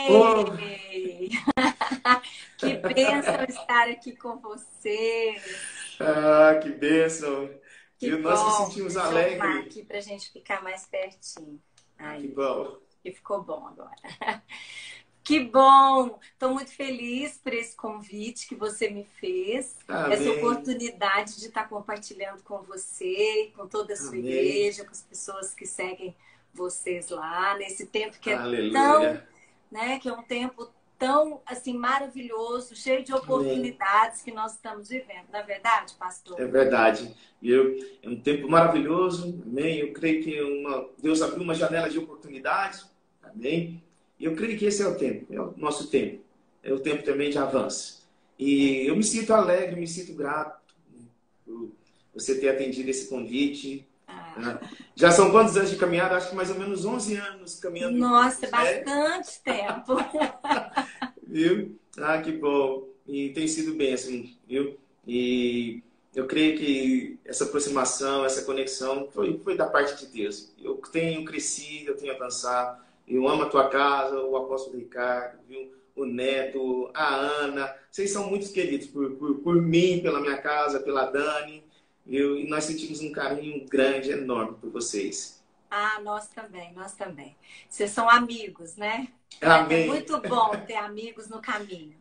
Oh, Ei! Que bênção estar aqui com você. que bênção. Que Nós nos bom. sentimos Deixa eu arrumar alegres. aqui para a gente ficar mais pertinho. Que Aí, bom. que ficou bom agora. Que bom! Estou muito feliz por esse convite que você me fez, essa Amém. oportunidade de estar compartilhando com você, com toda a sua Amém. igreja, com as pessoas que seguem vocês lá, nesse tempo que é Aleluia. tão, né, que é um tempo tão assim maravilhoso, cheio de Amém. oportunidades que nós estamos vivendo. Não é verdade, É pastor? verdade. É um tempo maravilhoso. Amém. Eu creio que Deus abriu uma janela de oportunidades. Amém. E eu creio que esse é o tempo, é o nosso tempo. É o tempo também de avanço. É. E eu me sinto alegre, me sinto grato por você ter atendido esse convite. Ah, Né? Já são quantos anos de caminhada? Acho que mais ou menos 11 anos caminhando nossa, juntos, né? bastante tempo. Viu? Que bom. E tem sido bem, assim, viu? E eu creio que essa aproximação, essa conexão foi da parte de Deus. Eu tenho crescido, eu tenho avançado. Eu amo a tua casa, o apóstolo Ricardo, viu? O Neto, a Ana. Vocês são muito queridos por mim, pela minha casa, pela Dani. Viu? E nós sentimos um carinho grande, enorme por vocês. Ah, nós também, nós também. Vocês são amigos, né? É Amém. muito bom ter amigos no caminho.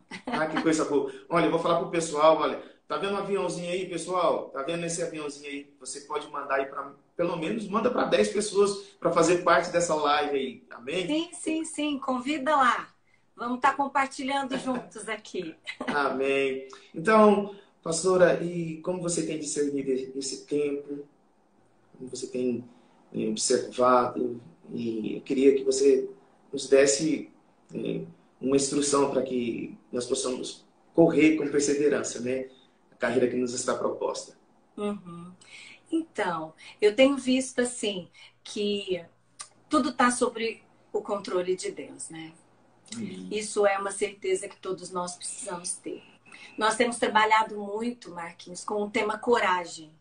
Que coisa boa. Olha, eu vou falar pro pessoal, olha, tá vendo um aviãozinho aí, pessoal? Tá vendo esse aviãozinho aí? Você pode mandar aí para, pelo menos, manda para 10 pessoas para fazer parte dessa live aí. Amém? Sim, sim, sim. Convida lá. Vamos estar compartilhando juntos aqui. Amém. Então, pastora, e como você tem discernido esse tempo? Como você tem observado? E eu queria que você nos desse uma instrução para que nós possamos correr com perseverança, né? A carreira que nos está proposta. Uhum. Então, eu tenho visto assim que tudo está sobre o controle de Deus, né? Amém. Isso é uma certeza que todos nós precisamos ter. Nós temos trabalhado muito, Marquinhos, com o tema coragem,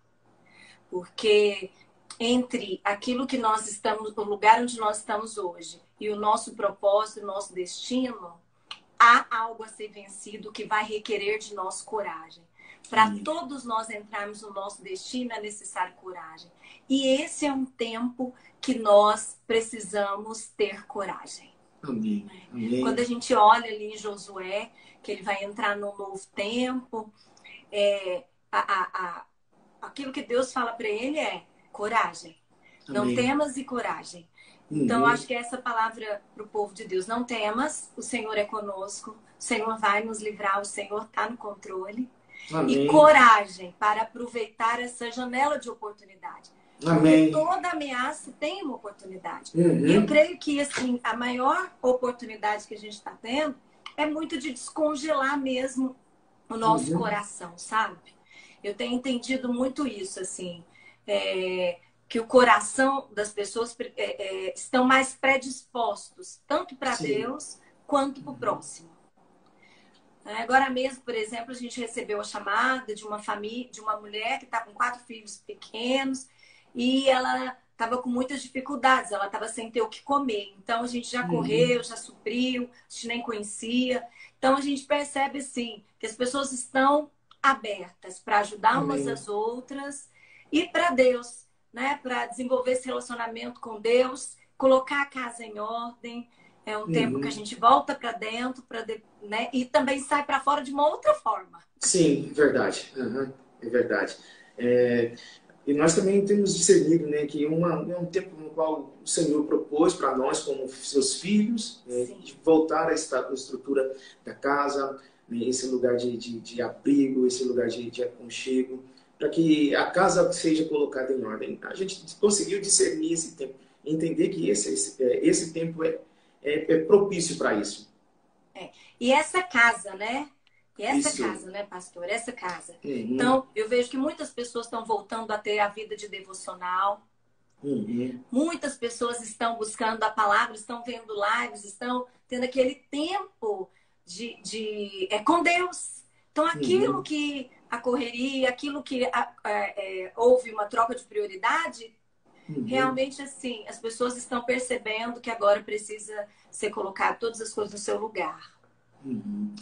porque entre aquilo que nós estamos, o lugar onde nós estamos hoje e o nosso propósito, o nosso destino, há algo a ser vencido que vai requerer de nós coragem. Para Amém. todos nós entrarmos no nosso destino é necessário coragem. E esse é um tempo que nós precisamos ter coragem. Amém. Quando a Amém. gente olha ali em Josué, que ele vai entrar num novo tempo, é, aquilo que Deus fala para ele é coragem. Não Amém. temas e coragem. Então, Uhum. acho que essa palavra para o povo de Deus. Não temas, o Senhor é conosco, o Senhor vai nos livrar, o Senhor está no controle. E Amém. coragem para aproveitar essa janela de oportunidade. Porque Amém. toda ameaça tem uma oportunidade. E eu Uhum. creio que assim, a maior oportunidade que a gente está tendo é muito de descongelar mesmo o nosso Uhum. coração, sabe? Eu tenho entendido muito isso, assim, que o coração das pessoas estão mais predispostos, tanto para Sim. Deus quanto para o próximo. Agora mesmo, por exemplo, a gente recebeu a chamada de uma família, de uma mulher que está com 4 filhos pequenos e ela estava com muitas dificuldades, ela estava sem ter o que comer. Então a gente já Uhum. correu, já supriu, a gente nem conhecia. Então a gente percebe assim que as pessoas estão abertas para ajudar umas Amém. às outras e para Deus, né? Para desenvolver esse relacionamento com Deus, colocar a casa em ordem. É um tempo que a Uhum. gente volta para dentro, né? E também sai para fora de uma outra forma. Sim, verdade. Uhum. É verdade. É, e nós também temos discernido, né, que é um tempo no qual o Senhor propôs para nós, como seus filhos, né, Sim. de voltar a a estrutura da casa, né, esse lugar de abrigo, esse lugar de aconchego, para que a casa seja colocada em ordem. A gente conseguiu discernir esse tempo, entender que esse tempo é propício para isso. E essa casa, né? E essa Isso. casa, né, pastor? Essa casa. Uhum. Então, eu vejo que muitas pessoas estão voltando a ter a vida de devocional. Uhum. Muitas pessoas estão buscando a palavra, estão vendo lives, estão tendo aquele tempo com Deus. Então, aquilo Uhum. que a correria, aquilo que houve uma troca de prioridade, realmente, assim, as pessoas estão percebendo que agora precisa ser colocado todas as coisas no seu lugar.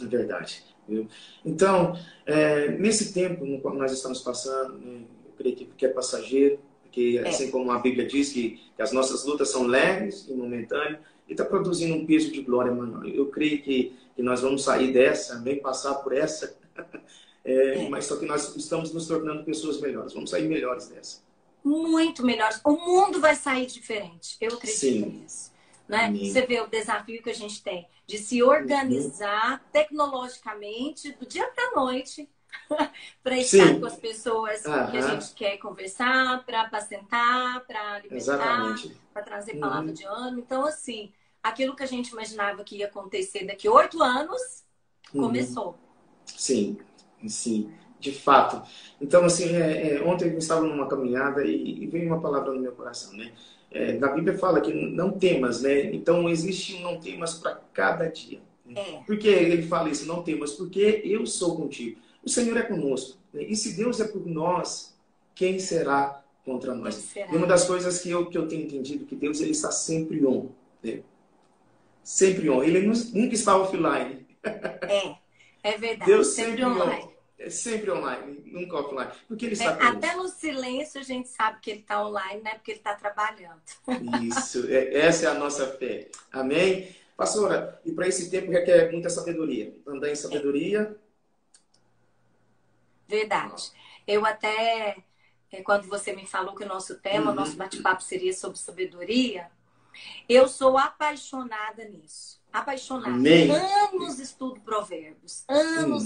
É verdade. Viu? Então, nesse tempo no qual nós estamos passando, né, eu creio que é passageiro, porque assim como a Bíblia diz que as nossas lutas são leves e momentâneas, e está produzindo um peso de glória, mano. Eu creio que nós vamos sair dessa, nem passar por essa, mas só que nós estamos nos tornando pessoas melhores. Vamos sair melhores dessa. Muito melhores. O mundo vai sair diferente. Eu acredito Sim. nisso. Né? Você vê o desafio que a gente tem de se organizar tecnologicamente do dia para a noite para estar com as pessoas que a gente quer conversar, para apacentar, para alimentar, para trazer palavra de ânimo. Então, assim, aquilo que a gente imaginava que ia acontecer daqui a 8 anos, começou. Sim, sim, de fato. Então, assim, ontem eu estava numa caminhada e veio uma palavra no meu coração, né? Na Bíblia fala que não temas, né? Então, existe um não temas para cada dia. Né? Por que ele fala isso? Não temas, porque eu sou contigo. O Senhor é conosco. Né? E se Deus é por nós, quem será contra nós? E uma das coisas que eu tenho entendido que Deus ele está sempre on. Né? Sempre on. Ele nunca está offline. É verdade. Deus sempre online. É sempre online, nunca offline. Porque ele está conosco. Até no silêncio a gente sabe que ele está online, né? Porque ele está trabalhando. Isso, essa é a nossa fé. Amém? Pastora, e para esse tempo requer muita sabedoria. Andar em sabedoria. Verdade. Eu até, quando você me falou que o nosso tema, o nosso bate-papo seria sobre sabedoria, eu sou apaixonada nisso. Apaixonada. Amém. Anos estudo provérbios. Anos.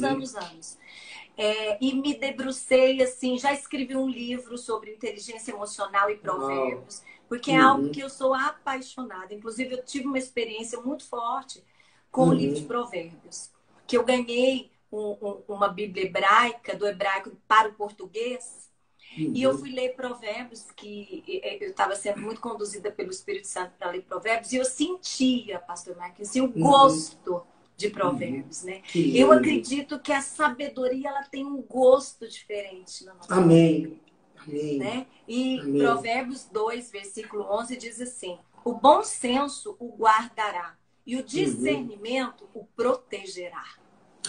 E me debrucei, assim, já escrevi um livro sobre inteligência emocional e provérbios, porque é algo que eu sou apaixonada. Inclusive, eu tive uma experiência muito forte com o livro de provérbios, que eu ganhei uma Bíblia hebraica, do hebraico para o português, e eu fui ler provérbios, que eu estava sendo muito conduzida pelo Espírito Santo para ler provérbios, e eu sentia, pastor Marquinhos, o gosto de provérbios, né? Eu acredito que a sabedoria ela tem um gosto diferente na nossa vida. Amém. Né? E Provérbios 2, versículo 11 diz assim: o bom senso o guardará e o discernimento o protegerá.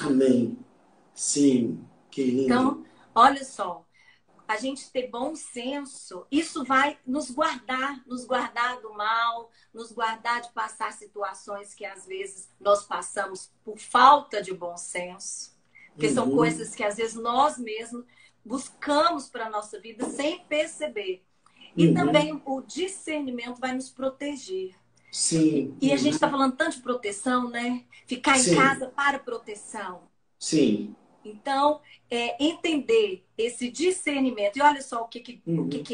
Amém. Sim, que lindo. Então, olha só, a gente ter bom senso, isso vai nos guardar do mal, nos guardar de passar situações que às vezes nós passamos por falta de bom senso, porque são coisas que às vezes nós mesmos buscamos para a nossa vida sem perceber. E também o discernimento vai nos proteger. Sim. E a gente está falando tanto de proteção, né? Ficar em casa para proteção. Sim. Então, entender esse discernimento. E olha só o que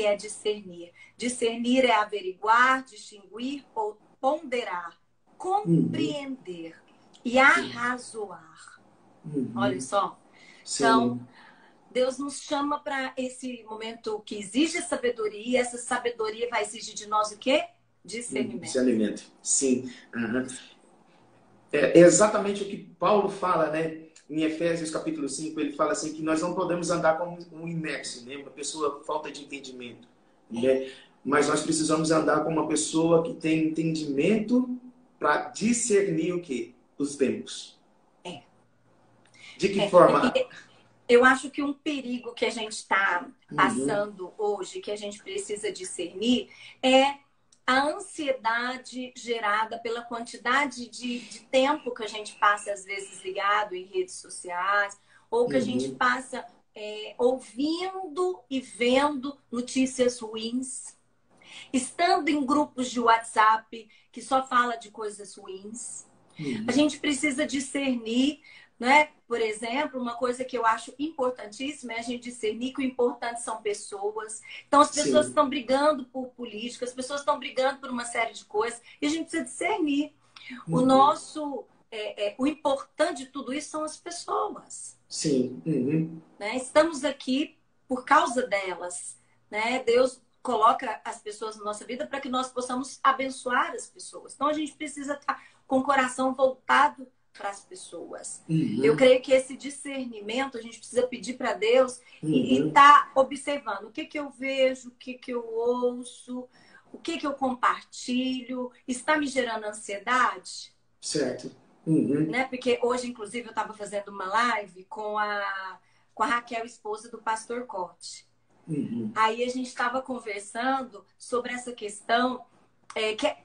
é discernir. Discernir é averiguar, distinguir ou ponderar, compreender e arrazoar. Olha só. Então, Deus nos chama para esse momento que exige sabedoria. E essa sabedoria vai exigir de nós o quê? Discernimento. Discernimento. Sim. É exatamente o que Paulo fala, né? Em Efésios capítulo 5, ele fala assim que nós não podemos andar como um inmerso, né? Uma pessoa falta de entendimento, né? Mas nós precisamos andar como uma pessoa que tem entendimento para discernir o quê? Os tempos. De que forma? Eu acho que um perigo que a gente está passando hoje, que a gente precisa discernir, é a ansiedade gerada pela quantidade de tempo que a gente passa, às vezes, ligado em redes sociais, ou que a gente passa ouvindo e vendo notícias ruins, estando em grupos de WhatsApp que só fala de coisas ruins. A gente precisa discernir, né? Por exemplo, uma coisa que eu acho importantíssima é a gente discernir que o importante são pessoas. Então, as pessoas estão brigando por política, as pessoas estão brigando por uma série de coisas, e a gente precisa discernir. O importante de tudo isso são as pessoas. Sim. Né? Estamos aqui por causa delas. Né? Deus coloca as pessoas na nossa vida para que nós possamos abençoar as pessoas. Então, a gente precisa estar com o coração voltado para as pessoas. Uhum. Eu creio que esse discernimento a gente precisa pedir para Deus e Uhum. tá observando o que eu vejo, o que eu ouço, o que eu compartilho, está me gerando ansiedade? Certo. Uhum. Né? Porque hoje, inclusive, eu estava fazendo uma live com a Raquel, esposa do pastor Corte. Uhum. Aí a gente estava conversando sobre essa questão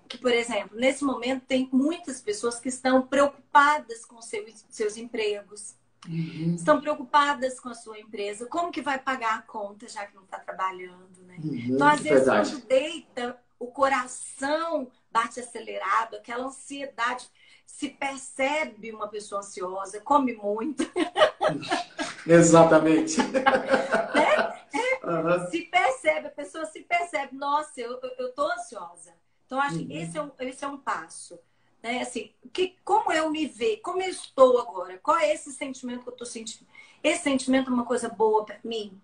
que, por exemplo, nesse momento tem muitas pessoas que estão preocupadas com seus empregos, Uhum. estão preocupadas com a sua empresa, como que vai pagar a conta já que não está trabalhando, né? Uhum. Então, às vezes, Verdade. quando deita, o coração bate acelerado, aquela ansiedade, se percebe uma pessoa ansiosa, come muito, Exatamente. né? Uhum. Se percebe, a pessoa se percebe, nossa, eu tô ansiosa. Então, acho que Uhum. esse é um passo. Né? Assim, como eu me vejo, como eu estou agora, qual é esse sentimento que eu estou sentindo? Esse sentimento é uma coisa boa para mim?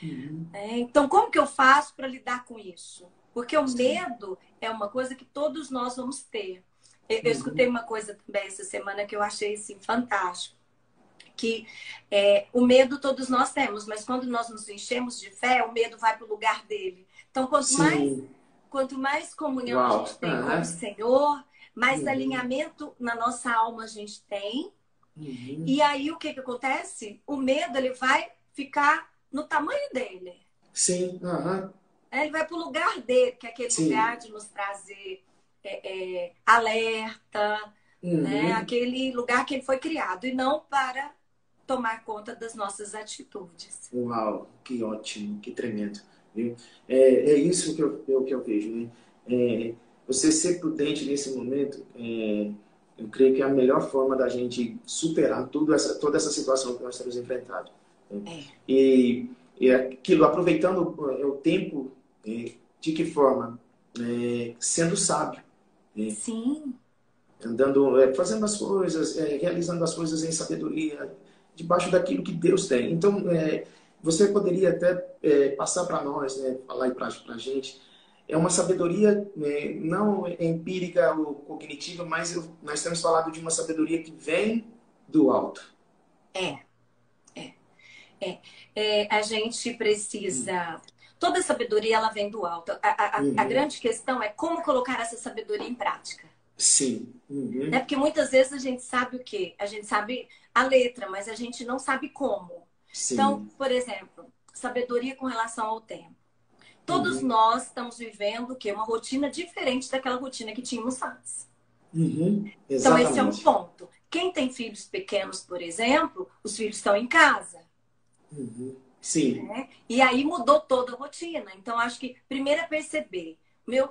Uhum. Então, como que eu faço para lidar com isso? Porque o Sim. medo é uma coisa que todos nós vamos ter. Eu Uhum. escutei uma coisa também essa semana que eu achei assim, fantástico. Que o medo todos nós temos, mas quando nós nos enchemos de fé, o medo vai para o lugar dele. Então, Sim. quanto mais comunhão a Uau. gente tem com o Uhum. Senhor, mais Uhum. alinhamento na nossa alma a gente tem. Uhum. E aí, o que acontece? O medo, ele vai ficar no tamanho dele. Sim. Uhum. Ele vai para o lugar dele, que é aquele lugar Sim. de nos trazer alerta, né? Uhum. Aquele lugar que ele foi criado, e não para tomar conta das nossas atitudes. Uau, que ótimo, que tremendo. Viu? É isso que eu vejo, né? Você ser prudente nesse momento, eu creio que é a melhor forma da gente superar toda essa situação que nós temos enfrentado. Né? E aquilo, aproveitando o tempo, de que forma? Sendo sábio. Né? Sim. Andando, fazendo as coisas, realizando as coisas em sabedoria, debaixo daquilo que Deus tem. Então, você poderia até passar para nós, né, falar para a gente, é uma sabedoria não empírica ou cognitiva, mas nós temos falado de uma sabedoria que vem do alto. É, é, a gente precisa. Toda sabedoria ela vem do alto. A Uhum. grande questão é como colocar essa sabedoria em prática. Sim. Né? Uhum. Porque muitas vezes a gente sabe o quê? A gente sabe a letra, mas a gente não sabe como. Então, Sim. por exemplo, sabedoria com relação ao tempo. Todos Uhum. nós estamos vivendo o quê? Uma rotina diferente daquela rotina que tínhamos antes. Uhum. Então, esse é um Exatamente. ponto. Quem tem filhos pequenos, por exemplo, os filhos estão em casa. Uhum. Sim. Né? E aí mudou toda a rotina. Então, acho que primeiro é perceber.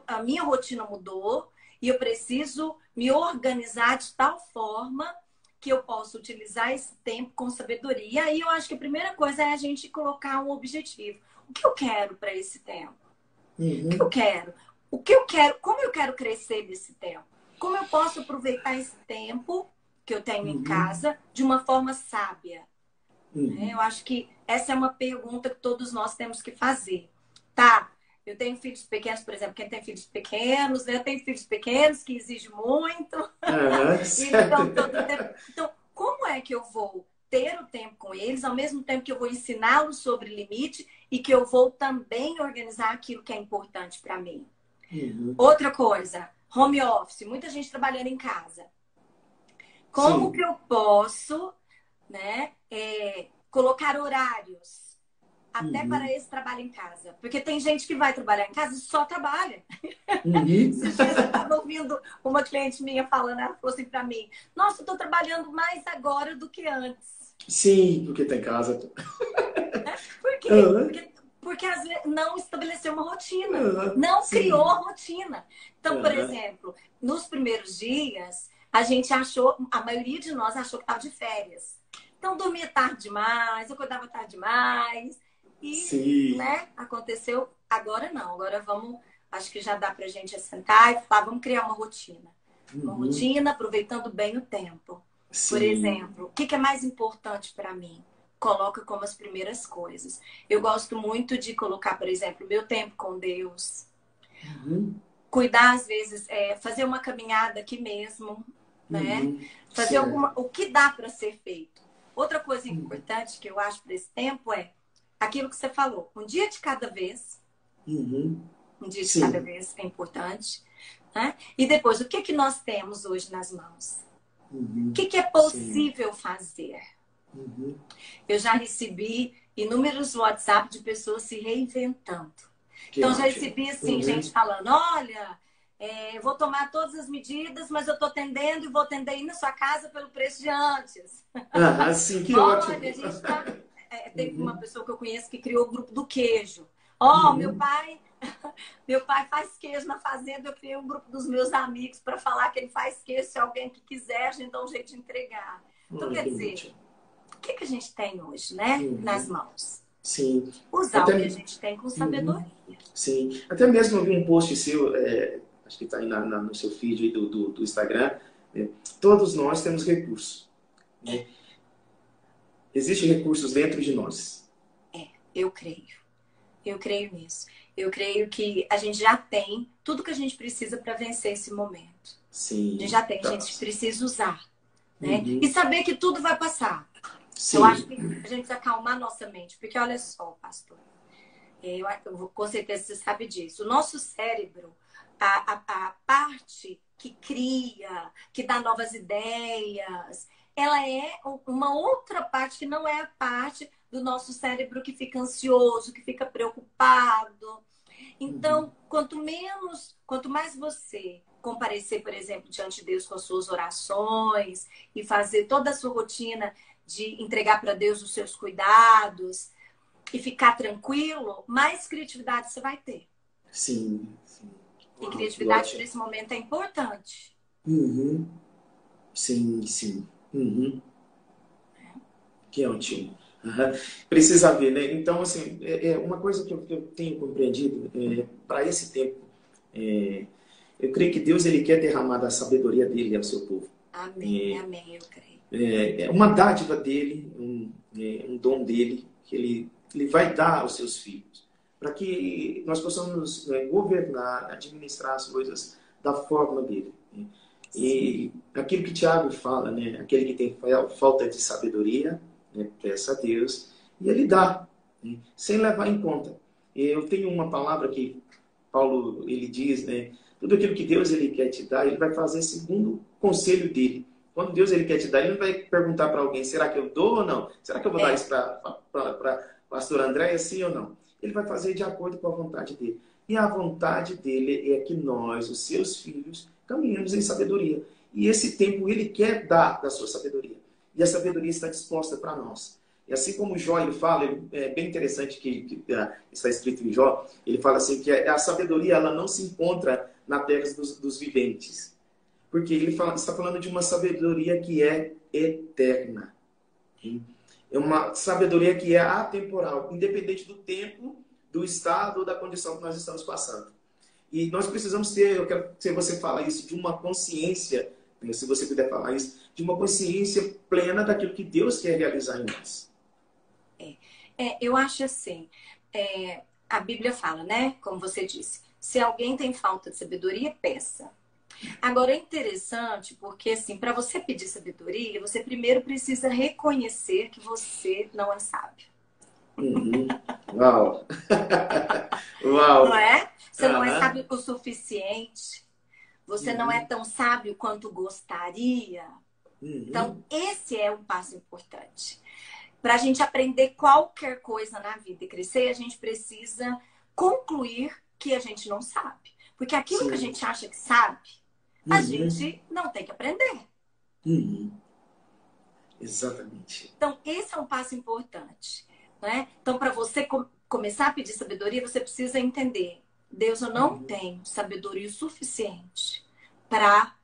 A minha rotina mudou e eu preciso me organizar de tal forma que eu possa utilizar esse tempo com sabedoria. E aí eu acho que a primeira coisa é a gente colocar um objetivo. O que eu quero para esse tempo? O que eu Uhum. quero? O que eu quero? Como eu quero crescer nesse tempo? Como eu posso aproveitar esse tempo que eu tenho em Uhum. casa de uma forma sábia? Uhum. Eu acho que essa é uma pergunta que todos nós temos que fazer. Tá, eu tenho filhos pequenos, por exemplo, quem tem filhos pequenos, né? Eu tenho filhos pequenos que exigem muito, Uhum. e eles Certo. estão todo o tempo. Então, como é que eu vou ter o tempo com eles, ao mesmo tempo que eu vou ensiná-los sobre limite e que eu vou também organizar aquilo que é importante para mim? Uhum. Outra coisa, home office, muita gente trabalhando em casa. Como que Sim. eu posso, né, colocar horários até para Uhum. esse trabalho em casa? Porque tem gente que vai trabalhar em casa e só trabalha. Uhum. Esses dias eu estava ouvindo uma cliente minha falando, ela falou assim para mim: Nossa, eu estou trabalhando mais agora do que antes. Sim, porque tem casa. Por quê? Uhum. Porque às vezes não estabeleceu uma rotina, Uhum. não criou a Sim. rotina. Então, por Uhum. exemplo, nos primeiros dias, a gente achou, a maioria de nós achou que estava de férias. Então, dormia tarde demais, acordava tarde demais. E, Sim. né, aconteceu. Agora não, agora vamos. Acho que já dá pra gente sentar e falar, vamos criar uma rotina. Uma Uhum. rotina aproveitando bem o tempo. Por Sim. exemplo, o que é mais importante para mim? Coloca como as primeiras coisas. Eu gosto muito de colocar, por exemplo, meu tempo com Deus. Uhum. Cuidar, às vezes, fazer uma caminhada aqui mesmo. né? Fazer Certo. o que dá para ser feito. Outra coisa importante que eu acho para esse tempo é aquilo que você falou, um dia de cada vez. Uhum. Um dia de cada Sim. vez é importante, né? E depois, o que que nós temos hoje nas mãos? O Uhum. que que é Sim. possível fazer? Uhum. Eu já recebi inúmeros WhatsApp de pessoas se reinventando. Que Então, já ótimo. recebi, assim, gente Uhum. falando, olha, eu vou tomar todas as medidas, mas eu estou atendendo e vou atender aí na sua casa pelo preço de antes. Ah, sim, que Olha, a ótimo. gente está... teve uma Uhum. pessoa que eu conheço que criou o grupo do queijo. Ó, Uhum. meu pai faz queijo na fazenda, eu criei um grupo dos meus amigos para falar que ele faz queijo, se alguém que quiser, a gente dá um jeito de entregar. Então, quer Que dizer, ótimo. o que que a gente tem hoje, né? Nas Uhum. mãos. Sim. Usar o que a Até, gente tem com uhum. sabedoria. Sim. Até mesmo eu vi um post seu, acho que está aí no seu feed aí do Instagram, né? Todos nós temos recursos, né? Existem recursos dentro de nós. Eu creio. Eu creio nisso. Eu creio que a gente já tem tudo que a gente precisa para vencer esse momento. A gente Sim. já tem, a Tá. gente precisa usar, né? E Uhum. saber que tudo vai passar. Eu acho Sim. que a gente precisa acalmar nossa mente, porque olha só, pastor, com certeza você sabe disso. O nosso cérebro, a parte que cria, que dá novas ideias, ela é uma outra parte que não é a parte do nosso cérebro que fica ansioso, que fica preocupado. Uhum. Então, quanto mais você comparecer, por exemplo, diante de Deus com as suas orações e fazer toda a sua rotina de entregar para Deus os seus cuidados e ficar tranquilo, mais criatividade você vai ter. Sim. Sim. E Uau, que criatividade para ótimo. esse momento é importante. Uhum. Sim, sim. Uhum. Que ótimo. Aham. Precisa ver, né? Então, assim, uma coisa que eu tenho compreendido para esse tempo, é, eu creio que Deus ele quer derramar da sabedoria dele ao seu povo. Amém, amém, eu creio. É uma dádiva dele, um dom dele, que ele vai dar aos seus filhos, para que nós possamos governar, administrar as coisas da forma dele, né? Sim. E aquilo que Tiago fala, né? Aquele que tem falta de sabedoria, né? Peça a Deus, e ele dá, né? Sem levar em conta. Eu tenho uma palavra que Paulo ele diz, né? Tudo aquilo que Deus ele quer te dar, ele vai fazer segundo o conselho dele. Quando Deus ele quer te dar, ele não vai perguntar para alguém, será que eu dou ou não? Será que eu vou dar É, isso para pastor André, sim ou não? Ele vai fazer de acordo com a vontade dele. E a vontade dele é que nós, os seus filhos, caminhemos em sabedoria. E esse tempo ele quer dar da sua sabedoria. E a sabedoria está disposta para nós. E assim como Jó ele fala, é bem interessante que está escrito em Jó, ele fala assim que a sabedoria ela não se encontra na terra dos viventes. Porque ele está falando de uma sabedoria que é eterna. É uma sabedoria que é atemporal, independente do tempo, do estado ou da condição que nós estamos passando. E nós precisamos ter, eu quero que você fale isso, de uma consciência, se você puder falar isso, de uma consciência plena daquilo que Deus quer realizar em nós. eu acho assim, a Bíblia fala, né? Como você disse, se alguém tem falta de sabedoria, peça. Agora é interessante porque, assim, para você pedir sabedoria, você primeiro precisa reconhecer que você não é sábio. Uhum. Uau! Não Uau! é? Você não é Aham. sábio o suficiente. Você não é Uhum. tão sábio quanto gostaria. Então, Uhum. esse é um passo importante. Para a gente aprender qualquer coisa na vida e crescer, a gente precisa concluir que a gente não sabe. Porque aquilo que a Sim. gente acha que sabe, a Uhum. gente não tem que aprender. Uhum. Exatamente. Então, esse é um passo importante, né? Então, para você começar a pedir sabedoria, você precisa entender: Deus, eu não Uhum. tenho sabedoria suficiente para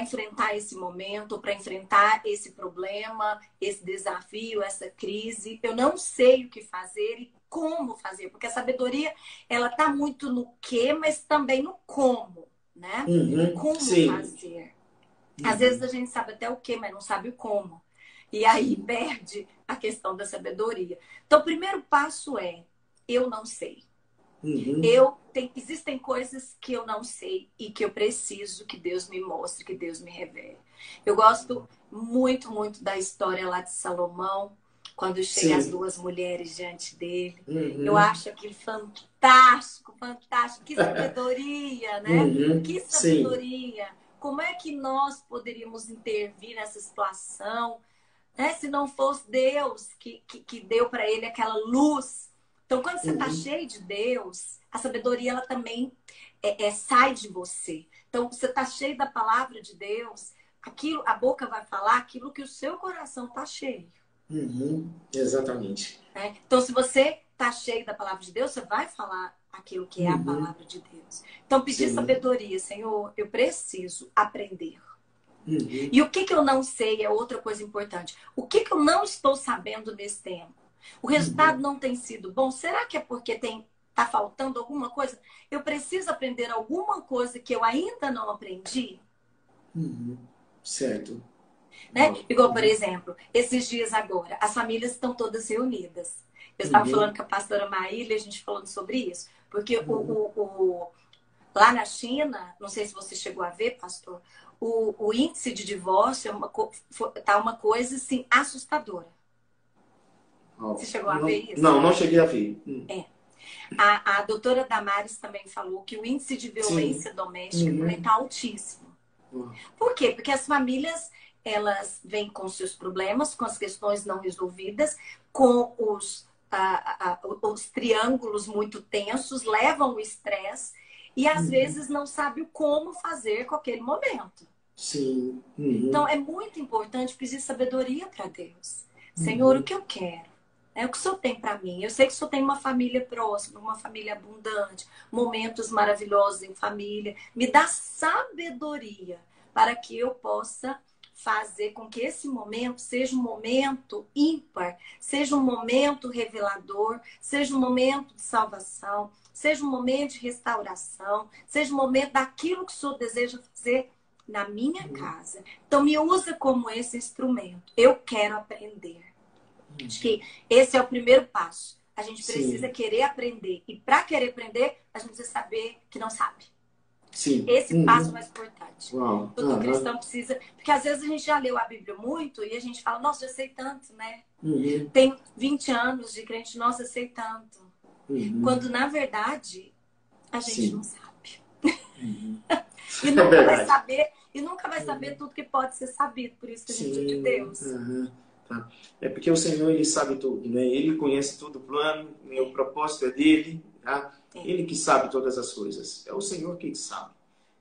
enfrentar esse momento, para enfrentar esse problema, esse desafio, essa crise. Eu não sei o que fazer e como fazer, porque a sabedoria ela tá muito no que, mas também no como, né? Uhum. Como Sim. fazer. Às vezes Uhum. a gente sabe até o que, mas não sabe o como. E aí Sim. perde a questão da sabedoria. Então, o primeiro passo é: eu não sei. Uhum. Existem coisas que eu não sei e que eu preciso que Deus me mostre, que Deus me revele. Eu gosto muito, muito da história lá de Salomão, quando chega as Sim. duas mulheres diante dele. Eu Uhum. acho aquilo fantástico, fantástico. Que sabedoria, né? Uhum. Que Sim. sabedoria. Como é que nós poderíamos intervir nessa situação, né? Se não fosse Deus que deu para ele aquela luz. Então, quando você está Uhum. cheio de Deus, a sabedoria ela também sai de você. Então, você está cheio da palavra de Deus, a boca vai falar aquilo que o seu coração está cheio. Uhum. Exatamente. Né? Então, se você está cheio da palavra de Deus, você vai falar aquilo que é a Uhum. palavra de Deus. Então, pedir Sim. sabedoria, Senhor, eu preciso aprender. Uhum. E o que eu não sei é outra coisa importante. O que eu não estou sabendo nesse tempo? O resultado Uhum. não tem sido bom? Será que é porque tá faltando alguma coisa? Eu preciso aprender alguma coisa que eu ainda não aprendi? Uhum. Certo. Né? Uau. Igual, por Uhum. exemplo, esses dias agora, as famílias estão todas reunidas. Eu estava falando Uhum. com a pastora Maília, a gente falando sobre isso. Porque Uhum. lá na China, não sei se você chegou a ver, pastor, o índice de divórcio tá uma coisa assim assustadora. Você Uau. chegou a Não, ver isso? não, não cheguei a ver. É. A doutora Damares também falou que o índice de Sim. violência doméstica também Uhum. está altíssimo. Uau. Por quê? Porque as famílias elas vêm com seus problemas, com as questões não resolvidas, com os triângulos muito tensos, levam o estresse e às Uhum. vezes não sabe como fazer com aquele momento. Sim. Então Uhum. é muito importante pedir sabedoria para Deus. Senhor, o Uhum. que eu quero? É o que o Senhor tem para mim. Eu sei que o Senhor tem uma família próxima, uma família abundante, momentos maravilhosos em família. Me dá sabedoria para que eu possa fazer com que esse momento seja um momento ímpar, seja um momento revelador, seja um momento de salvação, seja um momento de restauração, seja um momento daquilo que o Senhor deseja fazer na minha casa. Então me usa como esse instrumento. Eu quero aprender. Acho que esse é o primeiro passo. A gente precisa Sim. querer aprender. E para querer aprender, a gente precisa saber que não sabe. Sim. Esse passo é o Uhum. mais importante. Uau. Todo Aham. cristão precisa. Porque às vezes a gente já leu a Bíblia muito e a gente fala, nossa, já sei tanto, né? Uhum. Tem 20 anos de crente, nossa, eu sei tanto. Uhum. Quando na verdade a gente não Sim. sabe. Uhum. E É nunca vai verdade. saber, e nunca vai saber Uhum. tudo que pode ser sabido. Por isso que a gente precisa de Sim. Deus. Aham. Tá. É porque o Senhor, ele sabe tudo, né? Ele conhece todo o plano, né? O É, propósito é dele, tá? é. Ele que sabe todas as coisas. É o Senhor que sabe,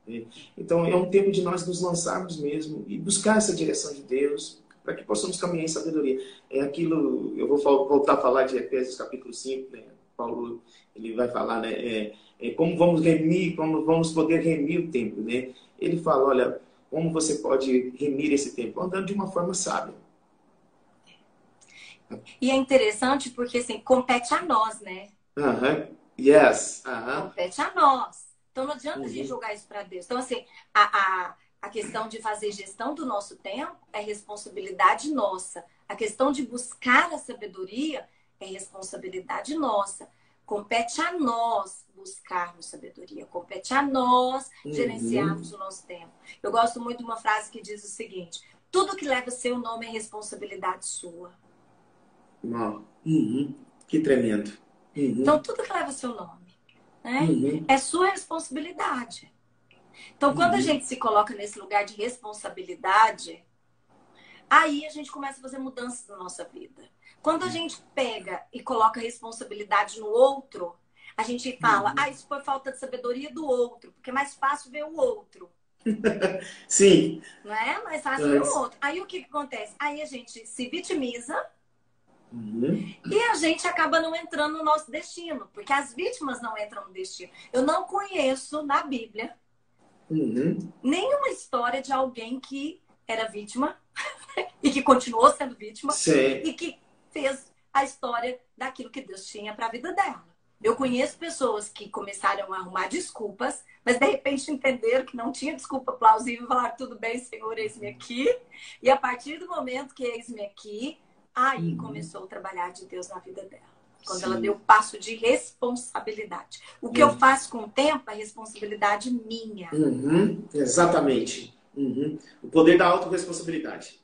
né? Então, é um tempo de nós nos lançarmos mesmo e buscar essa direção de Deus para que possamos caminhar em sabedoria. É aquilo, eu vou voltar a falar de Efésios capítulo 5, né? Paulo, ele vai falar, né? Como vamos remir, como vamos poder remir o tempo, né? Ele fala, olha, como você pode remir esse tempo? Andando de uma forma sábia. E é interessante porque assim, compete a nós, né? Aham. Yes. Aham. Compete a nós. Então não adianta a gente Uhum. jogar isso para Deus. Então, assim, a questão de fazer gestão do nosso tempo é responsabilidade nossa. A questão de buscar a sabedoria é responsabilidade nossa. Compete a nós buscarmos sabedoria. Compete a nós gerenciarmos Uhum. o nosso tempo. Eu gosto muito de uma frase que diz o seguinte: tudo que leva seu nome é responsabilidade sua. Uau. Uhum. Que tremendo. Então, Uhum. tudo que leva seu nome, né? Uhum. É sua responsabilidade. Então, quando a Uhum. gente se coloca nesse lugar de responsabilidade, aí a gente começa a fazer mudanças na nossa vida. Quando a gente pega e coloca a responsabilidade no outro, a gente fala, Uhum. isso foi falta de sabedoria do outro, porque é mais fácil ver o outro, Sim. não é? Mais fácil ver o Antes. outro. Aí o que acontece? Aí a gente se vitimiza Uhum. e a gente acaba não entrando no nosso destino, porque as vítimas não entram no destino. Eu não conheço na Bíblia Uhum. nenhuma história de alguém que era vítima e que continuou sendo vítima Sim. e que fez a história daquilo que Deus tinha para a vida dela. Eu conheço pessoas que começaram a arrumar desculpas, mas de repente entenderam que não tinha desculpa plausível e falaram: tudo bem, Senhor, eis-me aqui. E a partir do momento que eis-me aqui, aí Uhum. começou o trabalhar de Deus na vida dela. Quando ela deu o passo de responsabilidade. O que eu faço com o tempo é responsabilidade minha. Exatamente. O poder da autorresponsabilidade.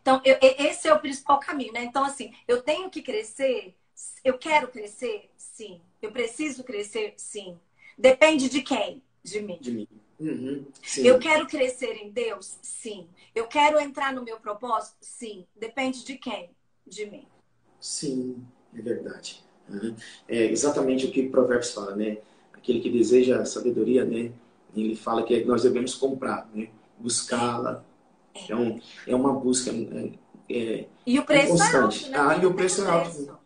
Então, esse é o principal caminho, né? Então, assim, eu tenho que crescer. Eu quero crescer? Sim. Eu preciso crescer? Sim. Depende de quem? De mim. De mim. Sim. Eu quero crescer em Deus? Sim. Eu quero entrar no meu propósito? Sim. Depende de quem? De mim. Sim, é verdade. É exatamente o que Provérbios fala, né? Aquele que deseja sabedoria, né? Ele fala que nós devemos comprar, né? Buscá-la. Então, é uma busca e o preço constante. é alto, né? E o preço é alto.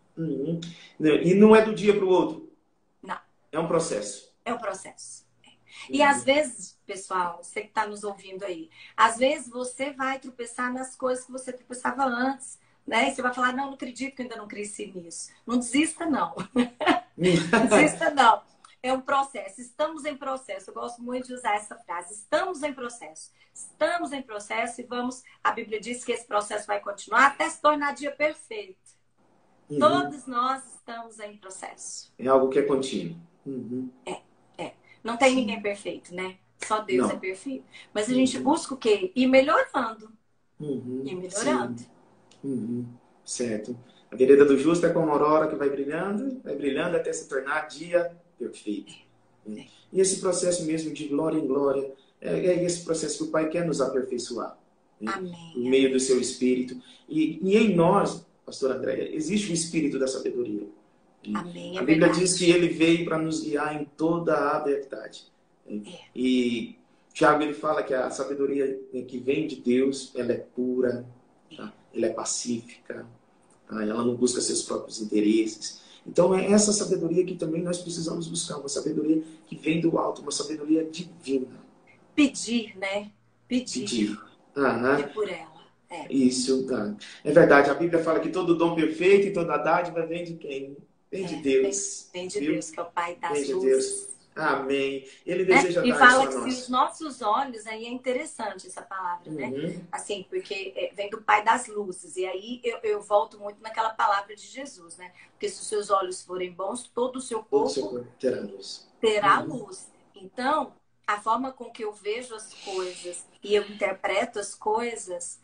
E não é do dia para o outro. Não. É um processo. É um processo. E às vezes, pessoal, você que está nos ouvindo aí, às vezes você vai tropeçar nas coisas que você tropeçava antes, né? E você vai falar, não acredito que eu ainda não cresci nisso. Não desista, não. Não desista, não. É um processo. Estamos em processo. Eu gosto muito de usar essa frase. Estamos em processo. Estamos em processo e vamos... A Bíblia diz que esse processo vai continuar até se tornar dia perfeito. Todos nós estamos em processo. É algo que é contínuo. Não tem ninguém perfeito, né? Só Deus é perfeito. Mas a gente busca o quê? Ir melhorando. Ir melhorando. Certo. A vereda do justo é como a aurora que vai brilhando até se tornar dia perfeito. E esse processo mesmo de glória em glória, é esse processo que o Pai quer nos aperfeiçoar. Amém. Por meio do seu Espírito. E em nós, pastora Andréia, existe o Espírito da sabedoria. Amém. A Bíblia diz que ele veio para nos guiar em toda a verdade. E Tiago, ele fala que a sabedoria que vem de Deus, ela é pura, tá? Ela é pacífica, tá? Ela não busca seus próprios interesses. Então é essa sabedoria que também nós precisamos buscar, uma sabedoria que vem do alto, uma sabedoria divina. Pedir, né? Pedir. É por ela. Isso, tá. É verdade, a Bíblia fala que todo dom perfeito e toda dádiva vem de quem? Vem de Deus. Vem de Deus, que é o Pai das luzes. Deus. Amém. Ele deseja dar e fala isso a que nós. se os nossos olhos, aí é interessante essa palavra, né? Assim, porque vem do Pai das luzes. E aí eu volto muito naquela palavra de Jesus, né? Porque se os seus olhos forem bons, todo o seu corpo terá luz. Terá luz. Então, a forma com que eu vejo as coisas e eu interpreto as coisas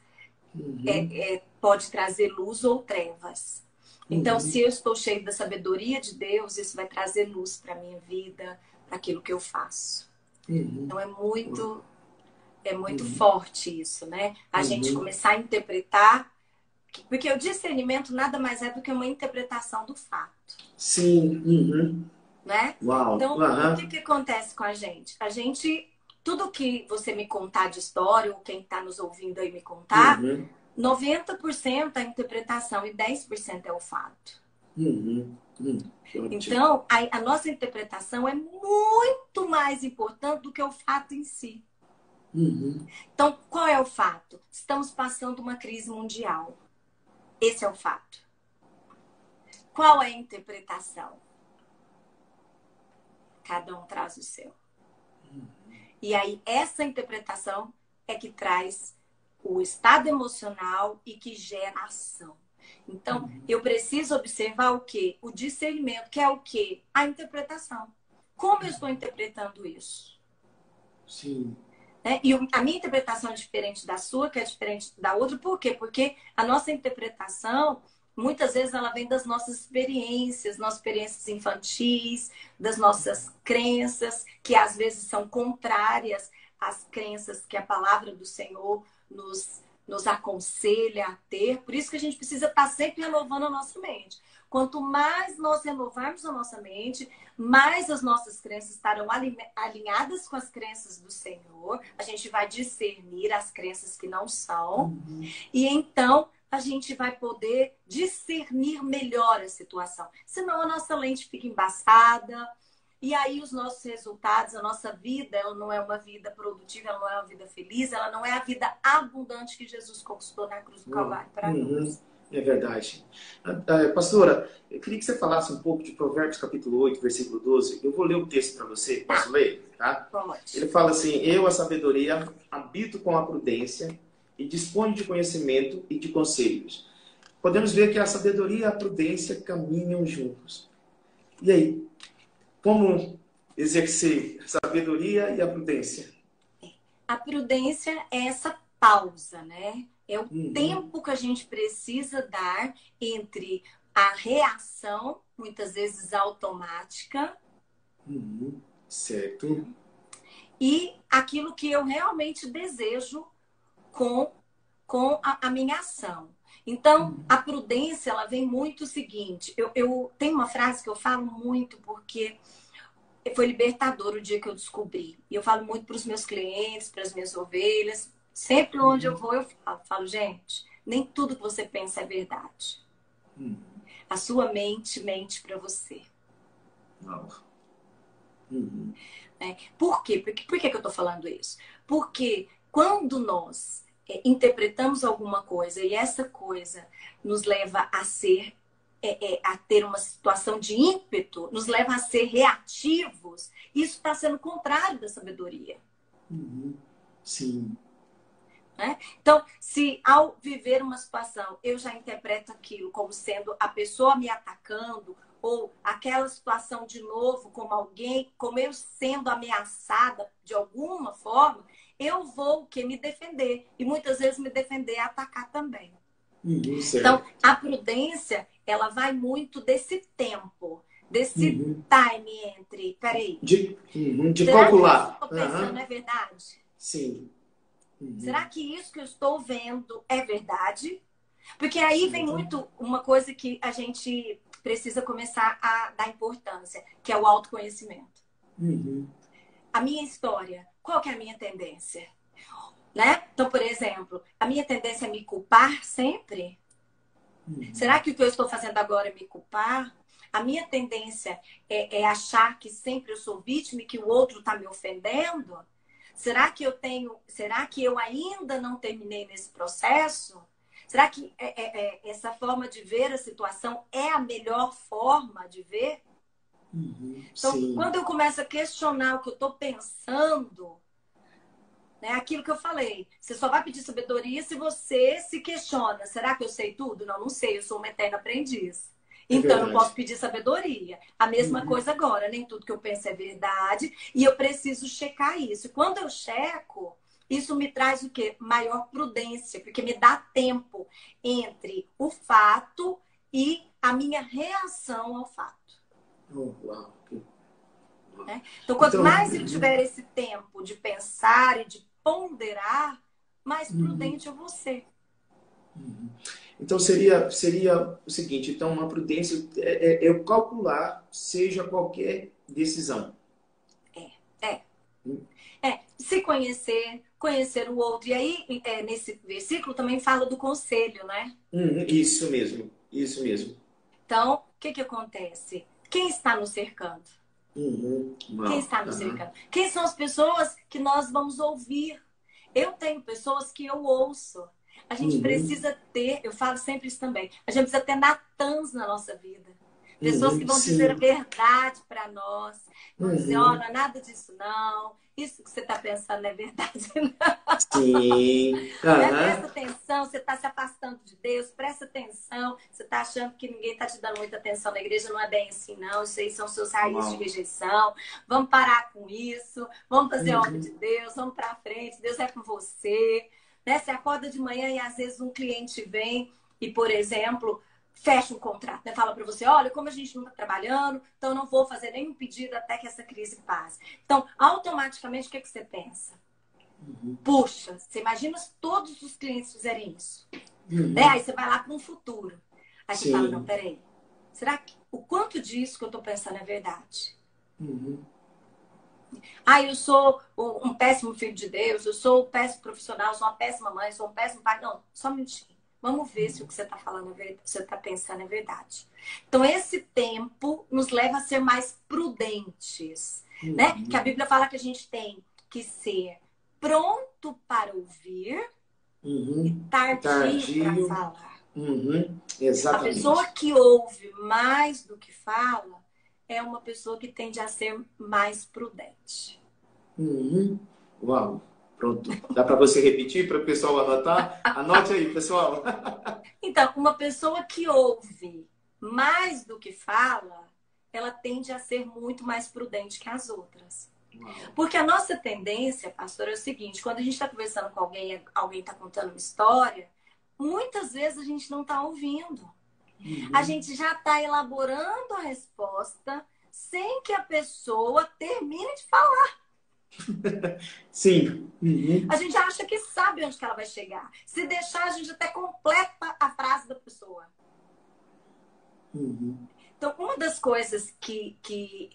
pode trazer luz ou trevas. Então, se eu estou cheio da sabedoria de Deus, isso vai trazer luz para a minha vida, para aquilo que eu faço. Então, é muito forte isso, né? A gente começar a interpretar, porque o discernimento nada mais é do que uma interpretação do fato. Sim. Né? Uau. Então, o que acontece com a gente? Tudo que você me contar de história, ou quem está nos ouvindo aí me contar, 90% é a interpretação e 10% é o fato. Então, a nossa interpretação é muito mais importante do que o fato em si. Então, qual é o fato? Estamos passando uma crise mundial. Esse é o fato. Qual é a interpretação? Cada um traz o seu. E aí, essa interpretação é que traz o estado emocional e que gera ação. Então, eu preciso observar o quê? O discernimento, que é o quê? A interpretação. Como eu estou interpretando isso? Sim. E a minha interpretação é diferente da sua, que é diferente da outra. Por quê? Porque a nossa interpretação, muitas vezes, ela vem das nossas experiências infantis, das nossas crenças, que às vezes são contrárias às crenças que a palavra do Senhor nos aconselha a ter. Por isso que a gente precisa estar sempre renovando a nossa mente. Quanto mais nós renovarmos a nossa mente, mais as nossas crenças estarão alinhadas com as crenças do Senhor. A gente vai discernir as crenças que não são. E então a gente vai poder discernir melhor a situação. Senão a nossa lente fica embaçada. E aí os nossos resultados, a nossa vida, ela não é uma vida produtiva, ela não é uma vida feliz, ela não é a vida abundante que Jesus conquistou na cruz do Calvário para nós. É verdade. Pastora, eu queria que você falasse um pouco de Provérbios capítulo 8, versículo 12. Eu vou ler o texto para você. Posso ler? Tá? Pode. Ele fala assim: eu, a sabedoria, habito com a prudência e disponho de conhecimento e de conselhos. podemos ver que a sabedoria e a prudência caminham juntos. E aí, como exercer a sabedoria e a prudência? A prudência é essa pausa, né? É o Uhum. tempo que a gente precisa dar entre a reação, muitas vezes automática, Uhum. Certo. e aquilo que eu realmente desejo com a minha ação. Então, a prudência, ela vem muito o seguinte, eu tenho uma frase que eu falo muito porque foi libertador o dia que eu descobri. E eu falo muito para os meus clientes, para as minhas ovelhas. Sempre onde eu vou, eu falo, gente, nem tudo que você pensa é verdade. A sua mente mente para você. Uhum. Por quê? Por que eu estou falando isso? Porque quando nós interpretamos alguma coisa e essa coisa nos leva a ser a ter uma situação de ímpeto, nos leva a ser reativos, isso está sendo contrário da sabedoria. Uhum. Sim. Né? Então, se ao viver uma situação eu já interpreto aquilo como sendo a pessoa me atacando, ou aquela situação de novo como alguém, como eu sendo ameaçada de alguma forma, eu vou me defender. E muitas vezes me defender é atacar também. Então, a prudência, ela vai muito desse tempo, desse time entre... Peraí. De será calcular. Que isso que eu estou pensando é verdade? Sim. Será que isso que eu estou vendo é verdade? Porque aí vem muito uma coisa que a gente precisa começar a dar importância, que é o autoconhecimento. A minha história, qual que é a minha tendência? Né? Então, por exemplo, a minha tendência é me culpar sempre? Será que o que eu estou fazendo agora é me culpar? A minha tendência é achar que sempre eu sou vítima e que o outro está me ofendendo? Será que eu ainda não terminei nesse processo? Será que essa forma de ver a situação é a melhor forma de ver? Então, quando eu começo a questionar o que eu estou pensando, né, aquilo que eu falei, você só vai pedir sabedoria se você se questiona. Será que eu sei tudo? Não sei, eu sou uma eterna aprendiz. Então, eu não posso pedir sabedoria. A mesma coisa agora, nem tudo que eu penso é verdade e eu preciso checar isso. Quando eu checo, isso me traz o quê? Maior prudência, porque me dá tempo entre o fato e a minha reação ao fato. Então, quanto mais eu tiver esse tempo de pensar e de ponderar, mais prudente eu vou ser. Então, seria o seguinte, então, uma prudência é eu calcular, seja qualquer decisão. Se conhecer o outro. E aí, nesse versículo também fala do conselho, né? Isso mesmo. Então, o que acontece? Quem está nos cercando? Quem está nos cercando? Quem são as pessoas que nós vamos ouvir? Eu tenho pessoas que eu ouço. A gente precisa ter, eu falo sempre isso também, a gente precisa ter Natãs na nossa vida. Pessoas que vão dizer a verdade para nós. Vão dizer, ó, não é nada disso não. Isso que você está pensando não é verdade não. Sim. Presta atenção, você está se afastando de Deus. Presta atenção. Você está achando que ninguém está te dando muita atenção na igreja. Não é bem assim, não. Isso aí são seus raízes de rejeição. Vamos parar com isso. Vamos fazer a obra de Deus. Vamos para frente. Deus é com você. Né? Você acorda de manhã e às vezes um cliente vem e, por exemplo, fecha um contrato, né? Fala para você, olha, como a gente não está trabalhando, então eu não vou fazer nenhum pedido até que essa crise passe. Então, automaticamente, o que você pensa? Puxa, você imagina se todos os clientes fizerem isso. Né? Aí você vai lá para um futuro. Aí você fala, não, peraí. Será que o quanto disso que eu estou pensando é verdade? Eu sou um péssimo filho de Deus, eu sou um péssimo profissional, eu sou uma péssima mãe, eu sou um péssimo pai. Não, só um minutinho. Vamos ver se o que você está falando é verdade, você está pensando é verdade. Então, esse tempo nos leva a ser mais prudentes. Né? Que a Bíblia fala que a gente tem que ser pronto para ouvir e tardio para falar. Exatamente. A pessoa que ouve mais do que fala é uma pessoa que tende a ser mais prudente. Uau! Pronto. Dá para você repetir para o pessoal anotar? Anote aí, pessoal. Então, uma pessoa que ouve mais do que fala, ela tende a ser muito mais prudente que as outras. Porque a nossa tendência, pastor, é o seguinte: quando a gente está conversando com alguém, alguém está contando uma história, muitas vezes a gente não está ouvindo. A gente já está elaborando a resposta sem que a pessoa termine de falar. Sim. A gente acha que sabe onde que ela vai chegar. Se deixar, a gente até completa a frase da pessoa. Então, uma das coisas que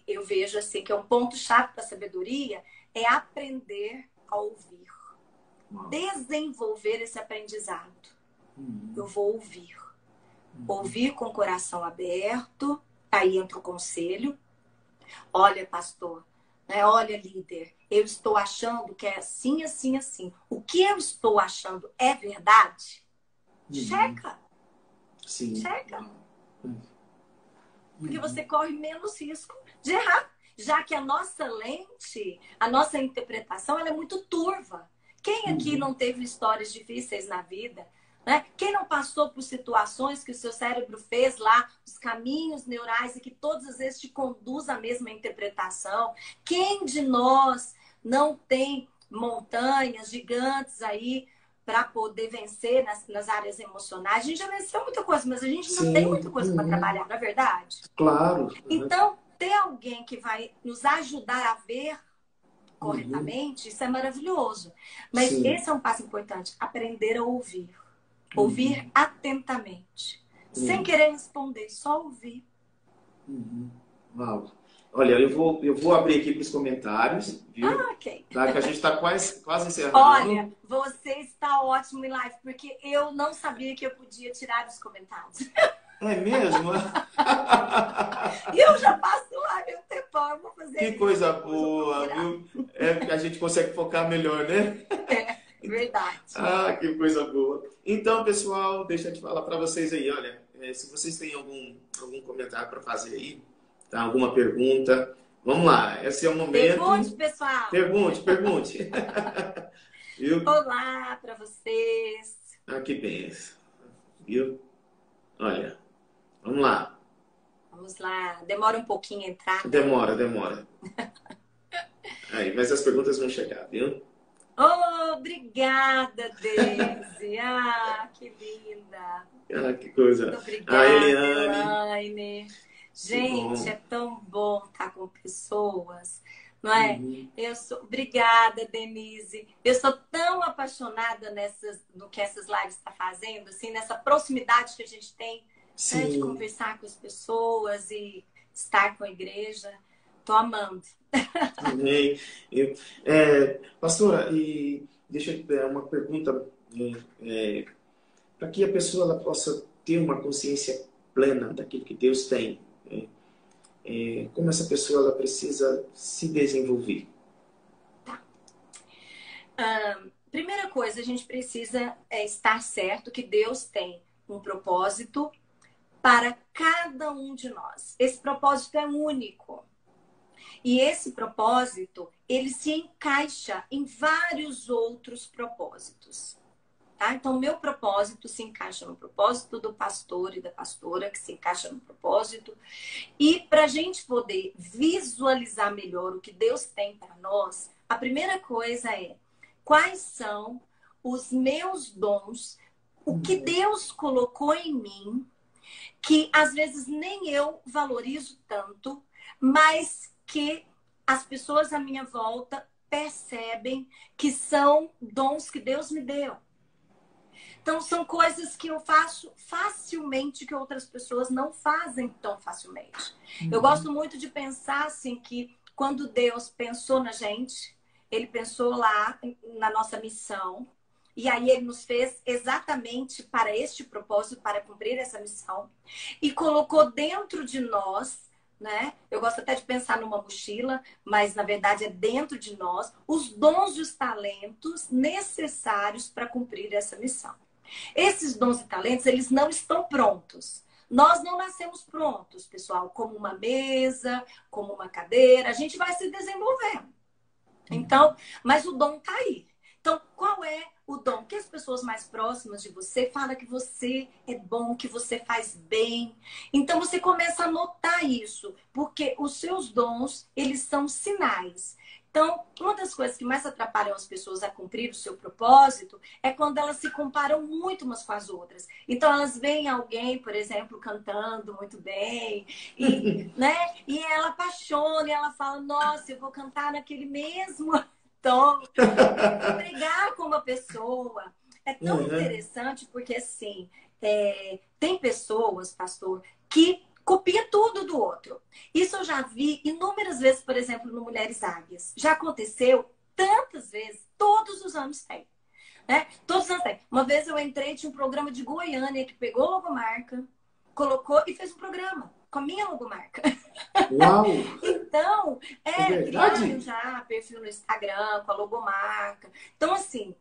eu vejo assim, que é um ponto-chave da sabedoria, é aprender a ouvir. Desenvolver esse aprendizado. Eu vou ouvir. Ouvir com o coração aberto. Aí entra o conselho. Olha, pastor, né? Olha, líder, eu estou achando que é assim, assim, assim. O que eu estou achando é verdade? Checa. Sim. Checa. Porque você corre menos risco de errar. Já que a nossa lente, a nossa interpretação, ela é muito turva. Quem aqui não teve histórias difíceis na vida? Né? Quem não passou por situações que o seu cérebro fez lá, os caminhos neurais, e que todas as vezes te conduz à mesma interpretação? Quem de nós não tem montanhas gigantes aí para poder vencer nas áreas emocionais? A gente já venceu muita coisa, mas a gente ainda tem muita coisa para trabalhar, não é verdade? Claro. Então, ter alguém que vai nos ajudar a ver corretamente, isso é maravilhoso. Mas esse é um passo importante, aprender a ouvir. Ouvir atentamente. Sem querer responder, só ouvir. Uau. Olha, eu vou abrir aqui para os comentários, viu? Ok. Tá, que a gente está quase encerrando. Olha, você está ótimo em live, porque eu não sabia que eu podia tirar os comentários. É mesmo? E eu já passo lá meu tempão, eu vou fazer Que isso. coisa boa, viu? É que a gente consegue focar melhor, né? É verdade. Ah, que coisa boa. Então, pessoal, deixa eu te falar para vocês aí, olha, se vocês têm algum comentário para fazer aí, tá? Alguma pergunta, vamos lá, esse é o momento. Pergunte, pessoal. Pergunte. Viu? Olá para vocês. Ah, que benção. Viu? Olha, vamos lá. Vamos lá. Demora um pouquinho a entrar. Né? Demora. Aí, mas as perguntas vão chegar, viu? Oh, obrigada, Deise. Ah, que linda. Ah, que coisa. Muito obrigada, Elaine. Gente, é tão bom estar com pessoas, não é? Obrigada, Denise. Eu sou tão apaixonada no que essas lives estão fazendo, assim, nessa proximidade que a gente tem, né, de conversar com as pessoas e estar com a igreja. Tô amando. Amém. Pastora, e deixa eu dar uma pergunta para que a pessoa ela possa ter uma consciência plena daquilo que Deus tem. Como essa pessoa ela precisa se desenvolver? Tá. Primeira coisa, a gente precisa estar certo que Deus tem um propósito para cada um de nós. Esse propósito é único. E esse propósito, ele se encaixa em vários outros propósitos. Tá? Então, o meu propósito se encaixa no propósito do pastor e da pastora, que se encaixa no propósito. E para a gente poder visualizar melhor o que Deus tem para nós, a primeira coisa é: quais são os meus dons, o que Deus colocou em mim, que às vezes nem eu valorizo tanto, mas que as pessoas à minha volta percebem que são dons que Deus me deu. Então, são coisas que eu faço facilmente que outras pessoas não fazem tão facilmente. Eu gosto muito de pensar assim que quando Deus pensou na gente, Ele pensou lá na nossa missão, e aí Ele nos fez exatamente para este propósito, para cumprir essa missão, e colocou dentro de nós, né? Eu gosto até de pensar numa mochila, mas na verdade é dentro de nós, os dons e os talentos necessários para cumprir essa missão. Esses dons e talentos, eles não estão prontos. Nós não nascemos prontos, pessoal, como uma mesa, como uma cadeira, a gente vai se desenvolvendo. Então, mas o dom está aí. Então, qual é o dom que as pessoas mais próximas de você falam que você é bom, que você faz bem. Então você começa a notar isso, porque os seus dons, eles são sinais. Então, uma das coisas que mais atrapalham as pessoas a cumprir o seu propósito é quando elas se comparam muito umas com as outras. Então, elas veem alguém, por exemplo, cantando muito bem, né? E ela apaixona, e ela fala, nossa, eu vou cantar naquele mesmo tom, eu vou brigar com uma pessoa. É tão interessante porque, assim, tem pessoas, pastor, que copia tudo do outro. Isso eu já vi inúmeras vezes, por exemplo, no Mulheres Águias. Já aconteceu tantas vezes, todos os anos tem. Né? Todos os anos tem. Uma vez eu entrei, tinha um programa de Goiânia que pegou a logomarca, colocou e fez um programa com a minha logomarca. Uau! Então, verdade? criaram já perfil no Instagram com a logomarca. Então, assim,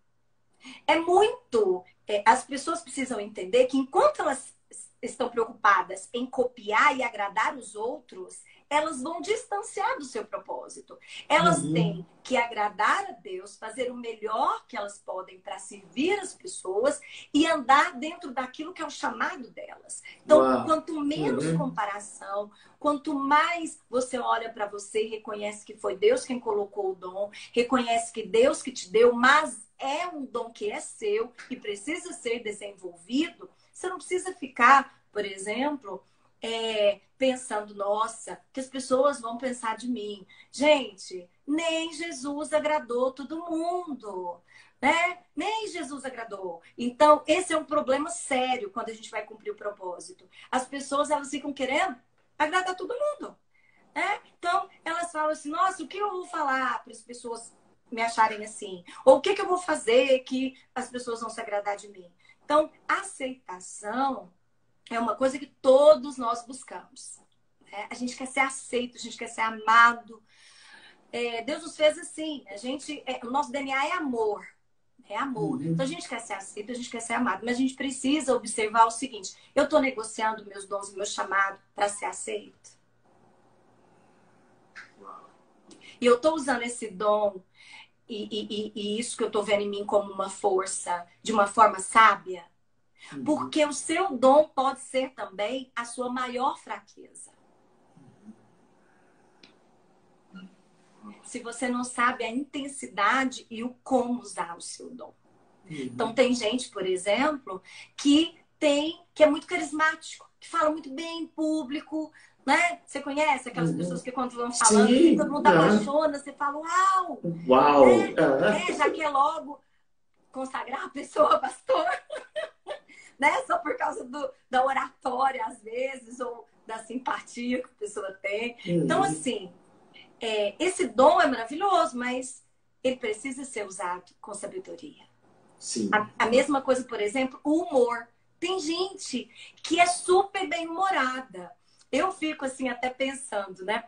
é muito... as pessoas precisam entender que enquanto elas estão preocupadas em copiar e agradar os outros, elas vão distanciar do seu propósito. Elas têm que agradar a Deus, fazer o melhor que elas podem para servir as pessoas e andar dentro daquilo que é o chamado delas. Então, quanto menos comparação, quanto mais você olha para você e reconhece que foi Deus quem colocou o dom, reconhece que Deus que te deu, mas é um dom que é seu e precisa ser desenvolvido, você não precisa ficar, por exemplo, pensando, nossa, que as pessoas vão pensar de mim. Gente, nem Jesus agradou todo mundo, né? Nem Jesus agradou. Então, esse é um problema sério quando a gente vai cumprir o propósito. As pessoas, elas ficam querendo agradar todo mundo, né? Então, elas falam assim, nossa, o que eu vou falar para as pessoas me acharem assim? Ou o que eu vou fazer que as pessoas vão se agradar de mim? Então, aceitação é uma coisa que todos nós buscamos. Né? A gente quer ser aceito, a gente quer ser amado. Deus nos fez assim. O nosso DNA é amor. É amor. Então, a gente quer ser aceito, a gente quer ser amado. Mas a gente precisa observar o seguinte. Eu estou negociando meus dons e meu chamado para ser aceito. E eu estou usando esse dom e isso que eu estou vendo em mim como uma força, de uma forma sábia. Porque o seu dom pode ser também a sua maior fraqueza. Se você não sabe a intensidade e o como usar o seu dom. Então, tem gente, por exemplo, que é muito carismático, que fala muito bem em público, né? Você conhece aquelas pessoas que quando vão falando, Sim, todo mundo apaixona, você fala, uau! Uau! Já quer logo consagrar a pessoa, pastor. Né? Só por causa da oratória, às vezes, ou da simpatia que a pessoa tem. Então, assim, esse dom é maravilhoso, mas ele precisa ser usado com sabedoria. Sim. A mesma coisa, por exemplo, o humor. Tem gente que é super bem-humorada. Eu fico, assim, até pensando, né?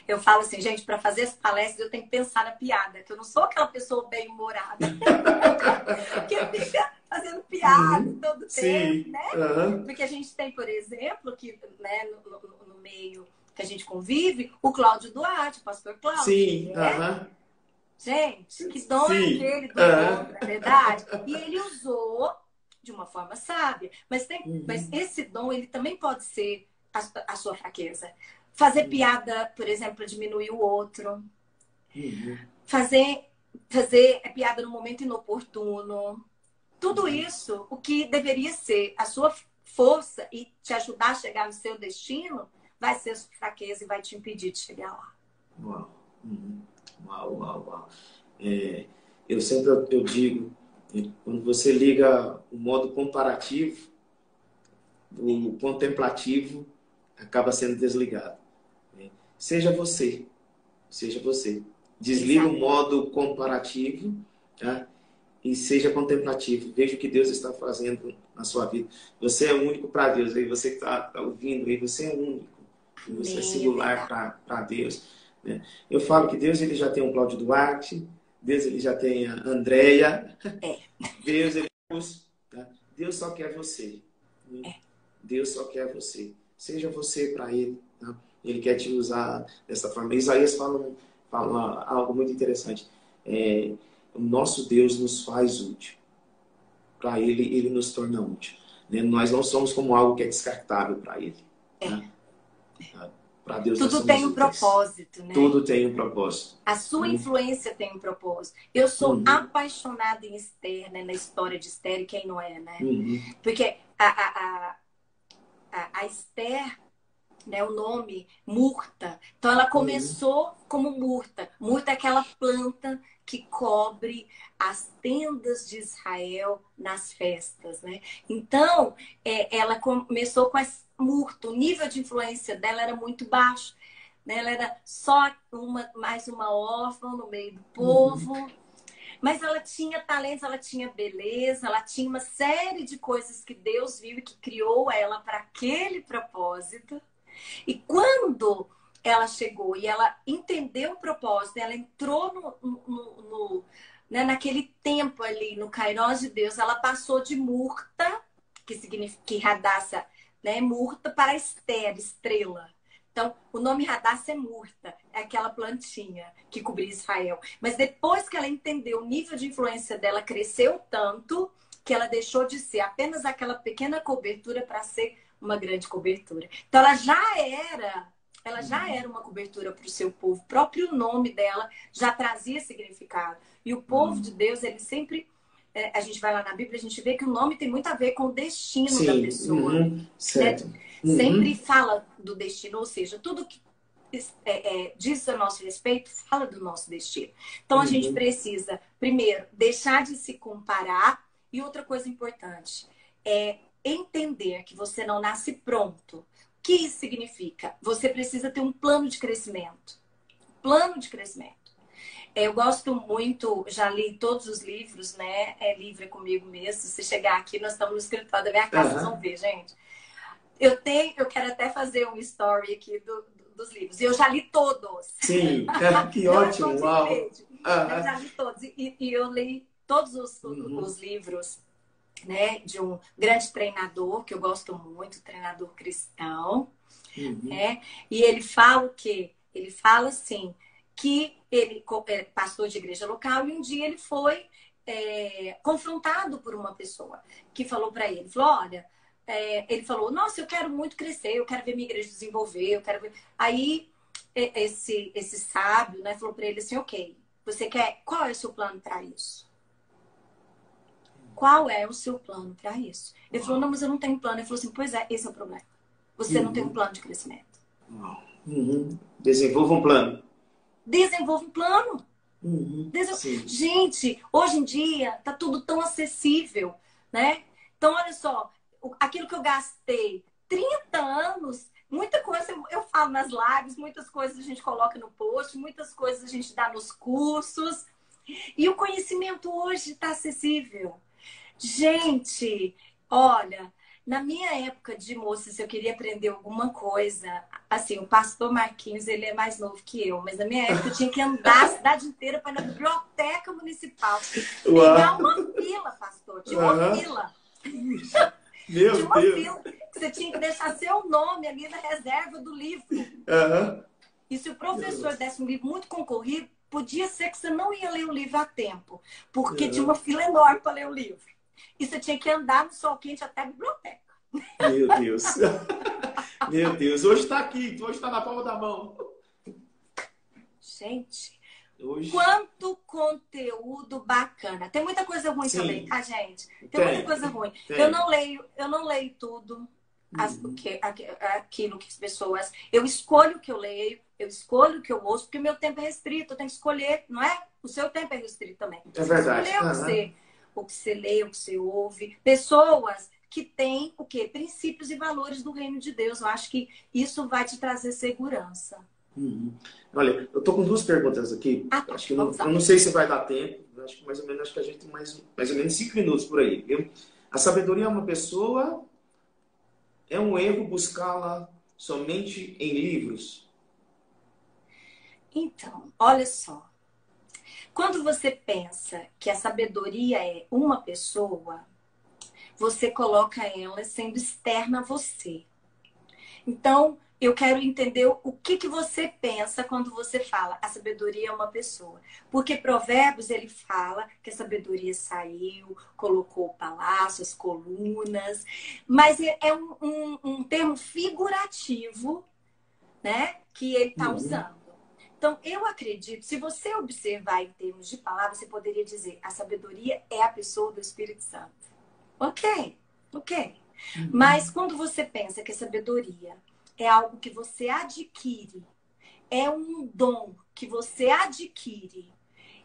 Eu falo assim, gente, para fazer as palestras eu tenho que pensar na piada, que eu não sou aquela pessoa bem-humorada. que fica fazendo piada todo tempo, né? Porque a gente tem, por exemplo, que né, no meio que a gente convive, o Cláudio Duarte, o pastor Cláudio. Sim, Gente, que dom é aquele do dom, não é verdade? E ele usou de uma forma sábia. Mas esse dom, ele também pode ser a sua fraqueza. Fazer piada, por exemplo, para diminuir o outro. Fazer piada no momento inoportuno. Tudo isso, o que deveria ser a sua força e te ajudar a chegar no seu destino, vai ser a sua fraqueza e vai te impedir de chegar lá. Uau. Eu sempre digo, quando você liga o modo comparativo, o contemplativo acaba sendo desligado. Seja você. Desliga o modo comparativo, tá? E seja contemplativo. Veja o que Deus está fazendo na sua vida. Você é único para Deus. Aí você que está ouvindo, aí você é único. Você é singular para Deus. Né? Eu falo que Deus ele já tem um Cláudio Duarte, Deus ele já tem a Andréia. Deus ele tá? Deus só quer você. Deus só quer você. Seja você para Ele. Tá? Ele quer te usar dessa forma. Isaías fala algo muito interessante. o nosso Deus nos faz útil. Para Ele nos torna útil. Né? Nós não somos como algo que é descartável para Ele. Né? Para Deus nós Tudo somos tem um úteis. propósito, né? Tudo tem um propósito. A sua influência tem um propósito. Eu sou apaixonada em Esther, né? Na história de Esther, e quem não é, né? Porque a Esther, né, o nome Murta. Então ela começou como Murta. Murta é aquela planta que cobre as tendas de Israel nas festas, né? Então ela começou com essa Murta. O nível de influência dela era muito baixo, né? Ela era só mais uma órfã no meio do povo. Mas ela tinha talentos, ela tinha beleza, ela tinha uma série de coisas que Deus viu e que criou ela para aquele propósito. E quando ela chegou e ela entendeu o propósito, ela entrou né, naquele tempo ali, no Kairos de Deus, ela passou de Murta, que significa que Radassa, né, Murta, para Esther, estrela. Então, o nome Radassa é Murta, é aquela plantinha que cobria Israel. Mas depois que ela entendeu o nível de influência dela, cresceu tanto que ela deixou de ser apenas aquela pequena cobertura para ser uma grande cobertura. Então, ela já era uma cobertura para o seu povo. O próprio nome dela já trazia significado. E o povo de Deus, ele sempre... a gente vai lá na Bíblia, a gente vê que o nome tem muito a ver com o destino da pessoa. Certo. Né? Sempre fala do destino, ou seja, tudo que diz a nosso respeito fala do nosso destino. Então, a gente precisa, primeiro, deixar de se comparar. E outra coisa importante é entender que você não nasce pronto. O que isso significa? Você precisa ter um plano de crescimento. Plano de crescimento. Eu gosto muito, já li todos os livros, né? É Livre Comigo Mesmo. Se você chegar aqui, nós estamos no escritório da minha casa, vocês vão ver, gente. Eu quero até fazer um story aqui dos livros. E eu já li todos. Sim, que ótimo, uau. Eu já li todos. E eu li todos os livros, né, de um grande treinador, que eu gosto muito, treinador cristão. Né? E ele fala o quê? Ele fala assim, que ele é pastor de igreja local e um dia ele foi confrontado por uma pessoa que falou para ele, falou, olha, ele falou, nossa, eu quero muito crescer, eu quero ver minha igreja desenvolver, eu quero ver... Aí esse sábio, né, falou para ele assim, ok, qual é o seu plano para isso? Qual é o seu plano para isso? Ele falou, não, mas eu não tenho plano. Ele falou assim, pois é, esse é o problema. Você não tem um plano de crescimento. Desenvolva um plano. Desenvolva um plano. Gente, hoje em dia tá tudo tão acessível, né? Então, olha só, aquilo que eu gastei 30 anos, muita coisa eu falo nas lives, muitas coisas a gente coloca no post, muitas coisas a gente dá nos cursos. E o conhecimento hoje está acessível. Gente, olha, na minha época de moça, se eu queria aprender alguma coisa, assim, o pastor Marquinhos, ele é mais novo que eu, mas na minha época eu tinha que andar a cidade inteira para ir na biblioteca municipal. Pegar uma fila, pastor, tinha uma fila. Meu tinha uma Deus. fila que você tinha que deixar seu nome ali na reserva do livro. E se o professor desse um livro muito concorrido, podia ser que você não ia ler o livro a tempo, porque tinha uma fila enorme para ler o livro. E você tinha que andar no sol quente até a biblioteca. Meu Deus. Meu Deus. Hoje está aqui. Hoje está na palma da mão. Gente, quanto conteúdo bacana. Tem muita coisa ruim também, tá, gente? Tem muita coisa ruim. Eu não leio tudo. Aquilo que as pessoas... Eu escolho o que eu leio. Eu escolho o que eu ouço. Porque o meu tempo é restrito. Eu tenho que escolher, não é? O seu tempo é restrito também. É verdade. Escolher o que você lê, o que você ouve. Pessoas que têm o quê? Princípios e valores do reino de Deus. Eu acho que isso vai te trazer segurança. Olha, eu tô com duas perguntas aqui. Acho que eu não sei se vai dar tempo. Acho que acho que a gente tem mais ou menos 5 minutos por aí. Viu? A sabedoria é uma pessoa? É um erro buscá-la somente em livros? Então, olha só. Quando você pensa que a sabedoria é uma pessoa, você coloca ela sendo externa a você. Então, eu quero entender o que você pensa quando você fala a sabedoria é uma pessoa. Porque Provérbios, ele fala que a sabedoria saiu, colocou o palácio, as colunas. Mas é um termo figurativo, né, que ele está Uhum. usando. Então, eu acredito, se você observar em termos de palavras, você poderia dizer a sabedoria é a pessoa do Espírito Santo. Ok, ok. Mas Uhum. quando você pensa que a sabedoria é algo que você adquire, é um dom que você adquire,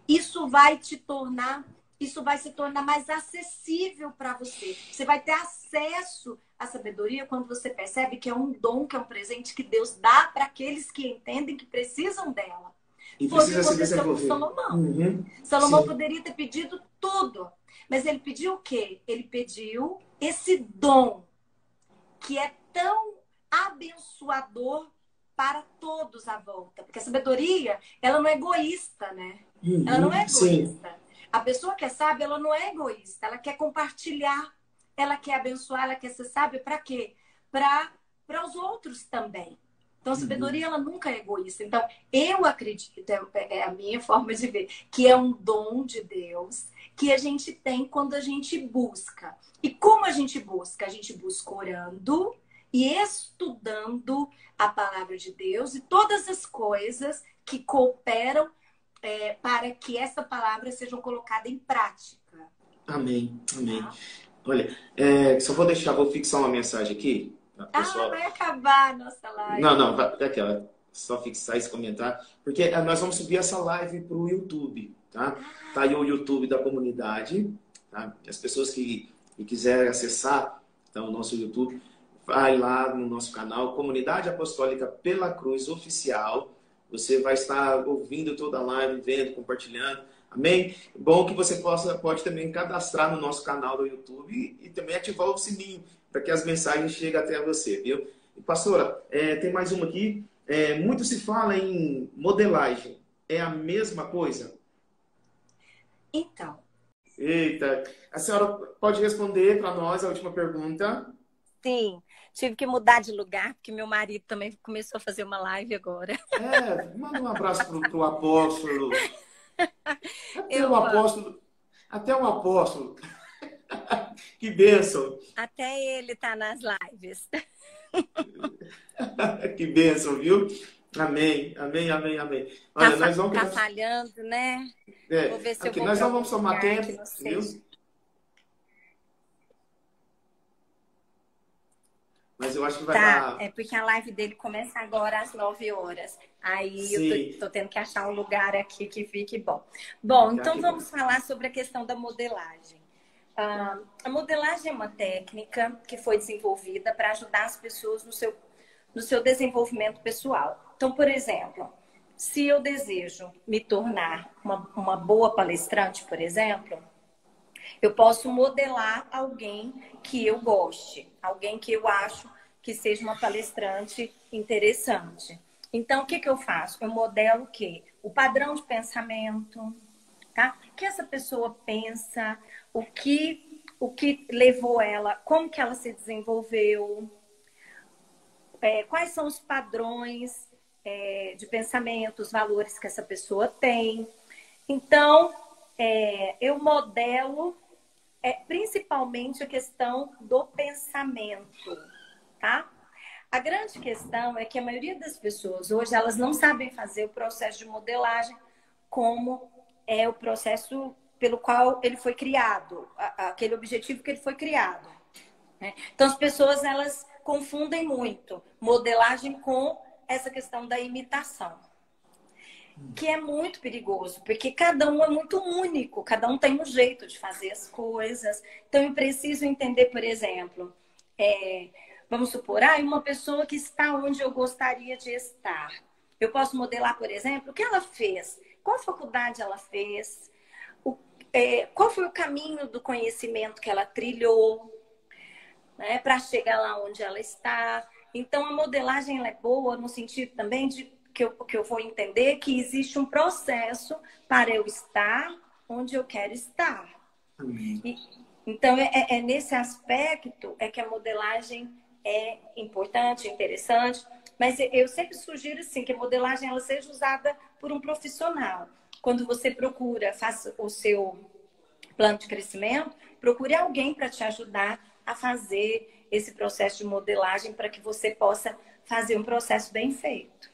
isso vai te tornar, isso vai se tornar mais acessível para você. Você vai ter acesso à sabedoria quando você percebe que é um dom, que é um presente que Deus dá para aqueles que entendem que precisam dela. E Foi o que precisa se aconteceu com desenvolver. Salomão. Uhum. Salomão Sim. poderia ter pedido tudo, mas ele pediu o quê? Ele pediu esse dom que é tão abençoador para todos à volta. Porque a sabedoria, ela não é egoísta, né? Ela não Uhum. é Sim. egoísta. A pessoa que é sábia, ela não é egoísta. Ela quer compartilhar, ela quer abençoar, ela quer ser sábia para quê? Para os outros também. Então, a Uhum. sabedoria, ela nunca é egoísta. Então, eu acredito, é a minha forma de ver, que é um dom de Deus que a gente tem quando a gente busca. E como a gente busca? A gente busca orando e estudando a palavra de Deus e todas as coisas que cooperam para que essa palavra seja colocada em prática. Amém. Amém. Tá? Olha, só vou deixar, vou fixar uma mensagem aqui, tá, Ah, pessoal. vai acabar a nossa Não, live. não, daqui, ó, só fixar esse comentário, porque nós vamos subir essa live para o YouTube, tá? Tá aí o YouTube da comunidade, tá? As pessoas que quiserem acessar, então, o nosso YouTube, vai lá no nosso canal, Comunidade Apostólica Pela Cruz Oficial. Você vai estar ouvindo toda a live, vendo, compartilhando. Amém? Bom que você pode também cadastrar no nosso canal do YouTube e também ativar o sininho para que as mensagens cheguem até você, viu? E, pastora, tem mais uma aqui. Muito se fala em modelagem. É a mesma coisa? Então, Eita, a senhora pode responder para nós a última pergunta? Sim, tive que mudar de lugar, porque meu marido também começou a fazer uma live agora. Manda um abraço pro apóstolo. Até o Eu amo. apóstolo. Até o apóstolo. Que bênção. Até ele tá nas lives. Que bênção, viu? Amém, amém, amém, amém. Tá, Olha, nós não tá queremos. falhando, né? Vou ver se eu Aqui, vou nós para não algum vamos tomar lugar que tempo, não viu? seja. Mas eu acho que vai Tá, dar. é porque a live dele começa agora às 9 horas. Aí eu Sim. tô tendo que achar um lugar aqui que fique bom. Bom, Ah, então que bom. vamos falar sobre a questão da modelagem. A modelagem é uma técnica que foi desenvolvida para ajudar as pessoas no seu desenvolvimento pessoal. Então, por exemplo, se eu desejo me tornar uma boa palestrante, por exemplo, eu posso modelar alguém que eu goste, alguém que eu acho que seja uma palestrante interessante. Então, o que que eu faço? Eu modelo o quê? O padrão de pensamento, tá? O que essa pessoa pensa, o que levou ela, como que ela se desenvolveu, quais são os padrões de pensamento, os valores que essa pessoa tem. Então, eu modelo principalmente a questão do pensamento, tá? A grande questão é que a maioria das pessoas hoje, elas não sabem fazer o processo de modelagem como é o processo pelo qual ele foi criado, aquele objetivo que ele foi criado, né? Então, as pessoas, elas confundem muito modelagem com essa questão da imitação, que é muito perigoso, porque cada um é muito único, cada um tem um jeito de fazer as coisas. Então, eu preciso entender, por exemplo, vamos supor, uma pessoa que está onde eu gostaria de estar. Eu posso modelar, por exemplo, o que ela fez, qual faculdade ela fez, qual foi o caminho do conhecimento que ela trilhou, né, para chegar lá onde ela está. Então, a modelagem ela é boa no sentido também de que eu vou entender que existe um processo para eu estar onde eu quero estar. Amém. Então, nesse aspecto que a modelagem é importante, interessante. Mas eu sempre sugiro assim, que a modelagem ela seja usada por um profissional. Quando você procura, faça o seu plano de crescimento, procure alguém para te ajudar a fazer esse processo de modelagem para que você possa fazer um processo bem feito.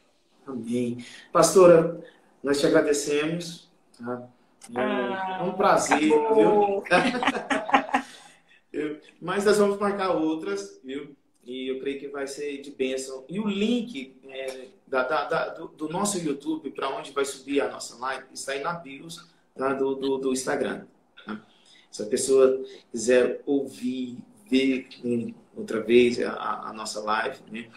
Amém. Pastora, nós te agradecemos. Tá? É um prazer, acabou. viu? Mas nós vamos marcar outras, viu? E eu creio que vai ser de bênção. E o link do nosso YouTube, para onde vai subir a nossa live, está aí na bios, tá? do Instagram. Tá? Se a pessoa quiser ouvir, ver outra vez a nossa live, né?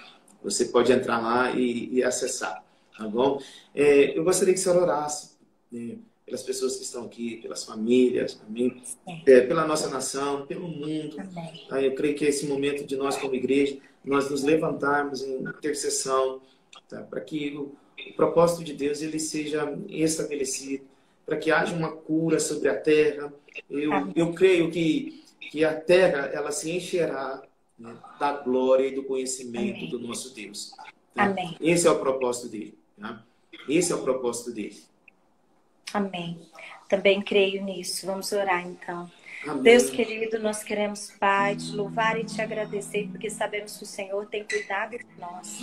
Você pode entrar lá e acessar. Tá bom? Eu gostaria que você orasse, né? Pelas pessoas que estão aqui, pelas famílias, amém? Pela nossa nação, pelo mundo. Tá? Eu creio que é esse momento de nós, como igreja, nós nos levantarmos em intercessão, tá? Para que o propósito de Deus ele seja estabelecido, para que haja uma cura sobre a terra. Eu creio que a terra ela se encherá, né, da glória e do conhecimento do nosso Deus. Tá? Amém. Esse é o propósito dele. Tá? Esse é o propósito dele. Amém. Também creio nisso. Vamos orar então. Amém. Deus querido, nós queremos, Pai, te louvar e te agradecer, porque sabemos que o Senhor tem cuidado de nós.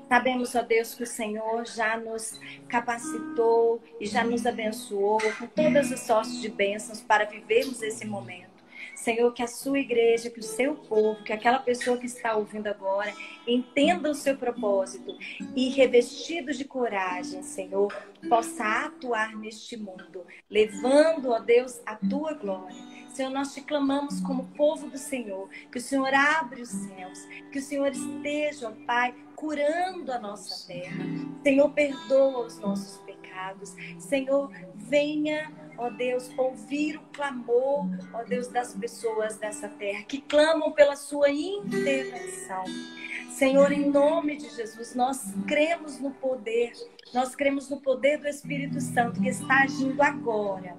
Sabemos, ó Deus, que o Senhor já nos capacitou e já nos abençoou com todas as sortes de bênçãos para vivermos esse momento. Senhor, que a sua igreja, que o seu povo, que aquela pessoa que está ouvindo agora, entenda o seu propósito e, revestidos de coragem, Senhor, possa atuar neste mundo, levando, ó Deus, a tua glória. Senhor, nós te clamamos como povo do Senhor, que o Senhor abra os céus, que o Senhor esteja, ó Pai, curando a nossa terra. Senhor, perdoa os nossos pecados. Senhor, venha, ó Deus, ouvir o clamor, ó Deus, das pessoas dessa terra, que clamam pela sua intervenção. Senhor, em nome de Jesus, nós cremos no poder do Espírito Santo que está agindo agora,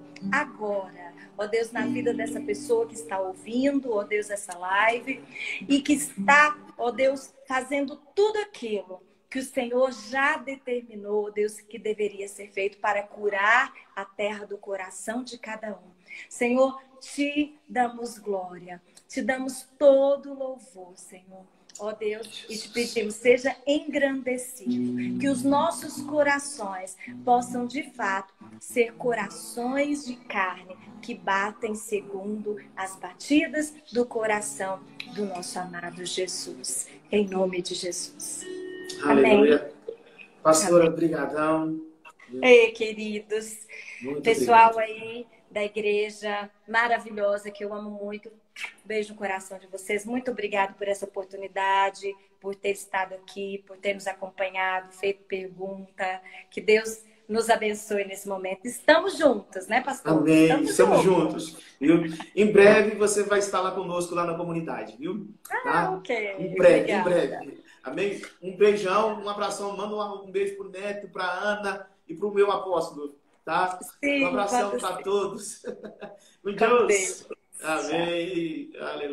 ó Deus, na vida dessa pessoa que está ouvindo, ó Deus, essa live, e que está, ó Deus, fazendo tudo aquilo que o Senhor já determinou, Deus, que deveria ser feito para curar a terra do coração de cada um. Senhor, te damos glória, te damos todo louvor, Senhor. Ó Deus, e te pedimos, seja engrandecido, que os nossos corações possam de fato ser corações de carne que batem segundo as batidas do coração do nosso amado Jesus. Em nome de Jesus. Aleluia. Amém. Pastora, brigadão. Ei, queridos. Muito Pessoal obrigado. aí da igreja maravilhosa, que eu amo muito. Beijo no coração de vocês. Muito obrigado por essa oportunidade, por ter estado aqui, por ter nos acompanhado, feito pergunta. Que Deus nos abençoe nesse momento. Estamos juntos, né, pastor? Amém. Estamos juntos. Viu? Em breve você vai estar lá conosco, lá na comunidade, viu? Tá? Ok. Em breve, Obrigada. em breve. Amém? Um beijão, um abração. Manda um beijo pro Neto, pra Ana e pro meu apóstolo, tá? Sim, um abração para todos. Com Deus. Amém. Aleluia.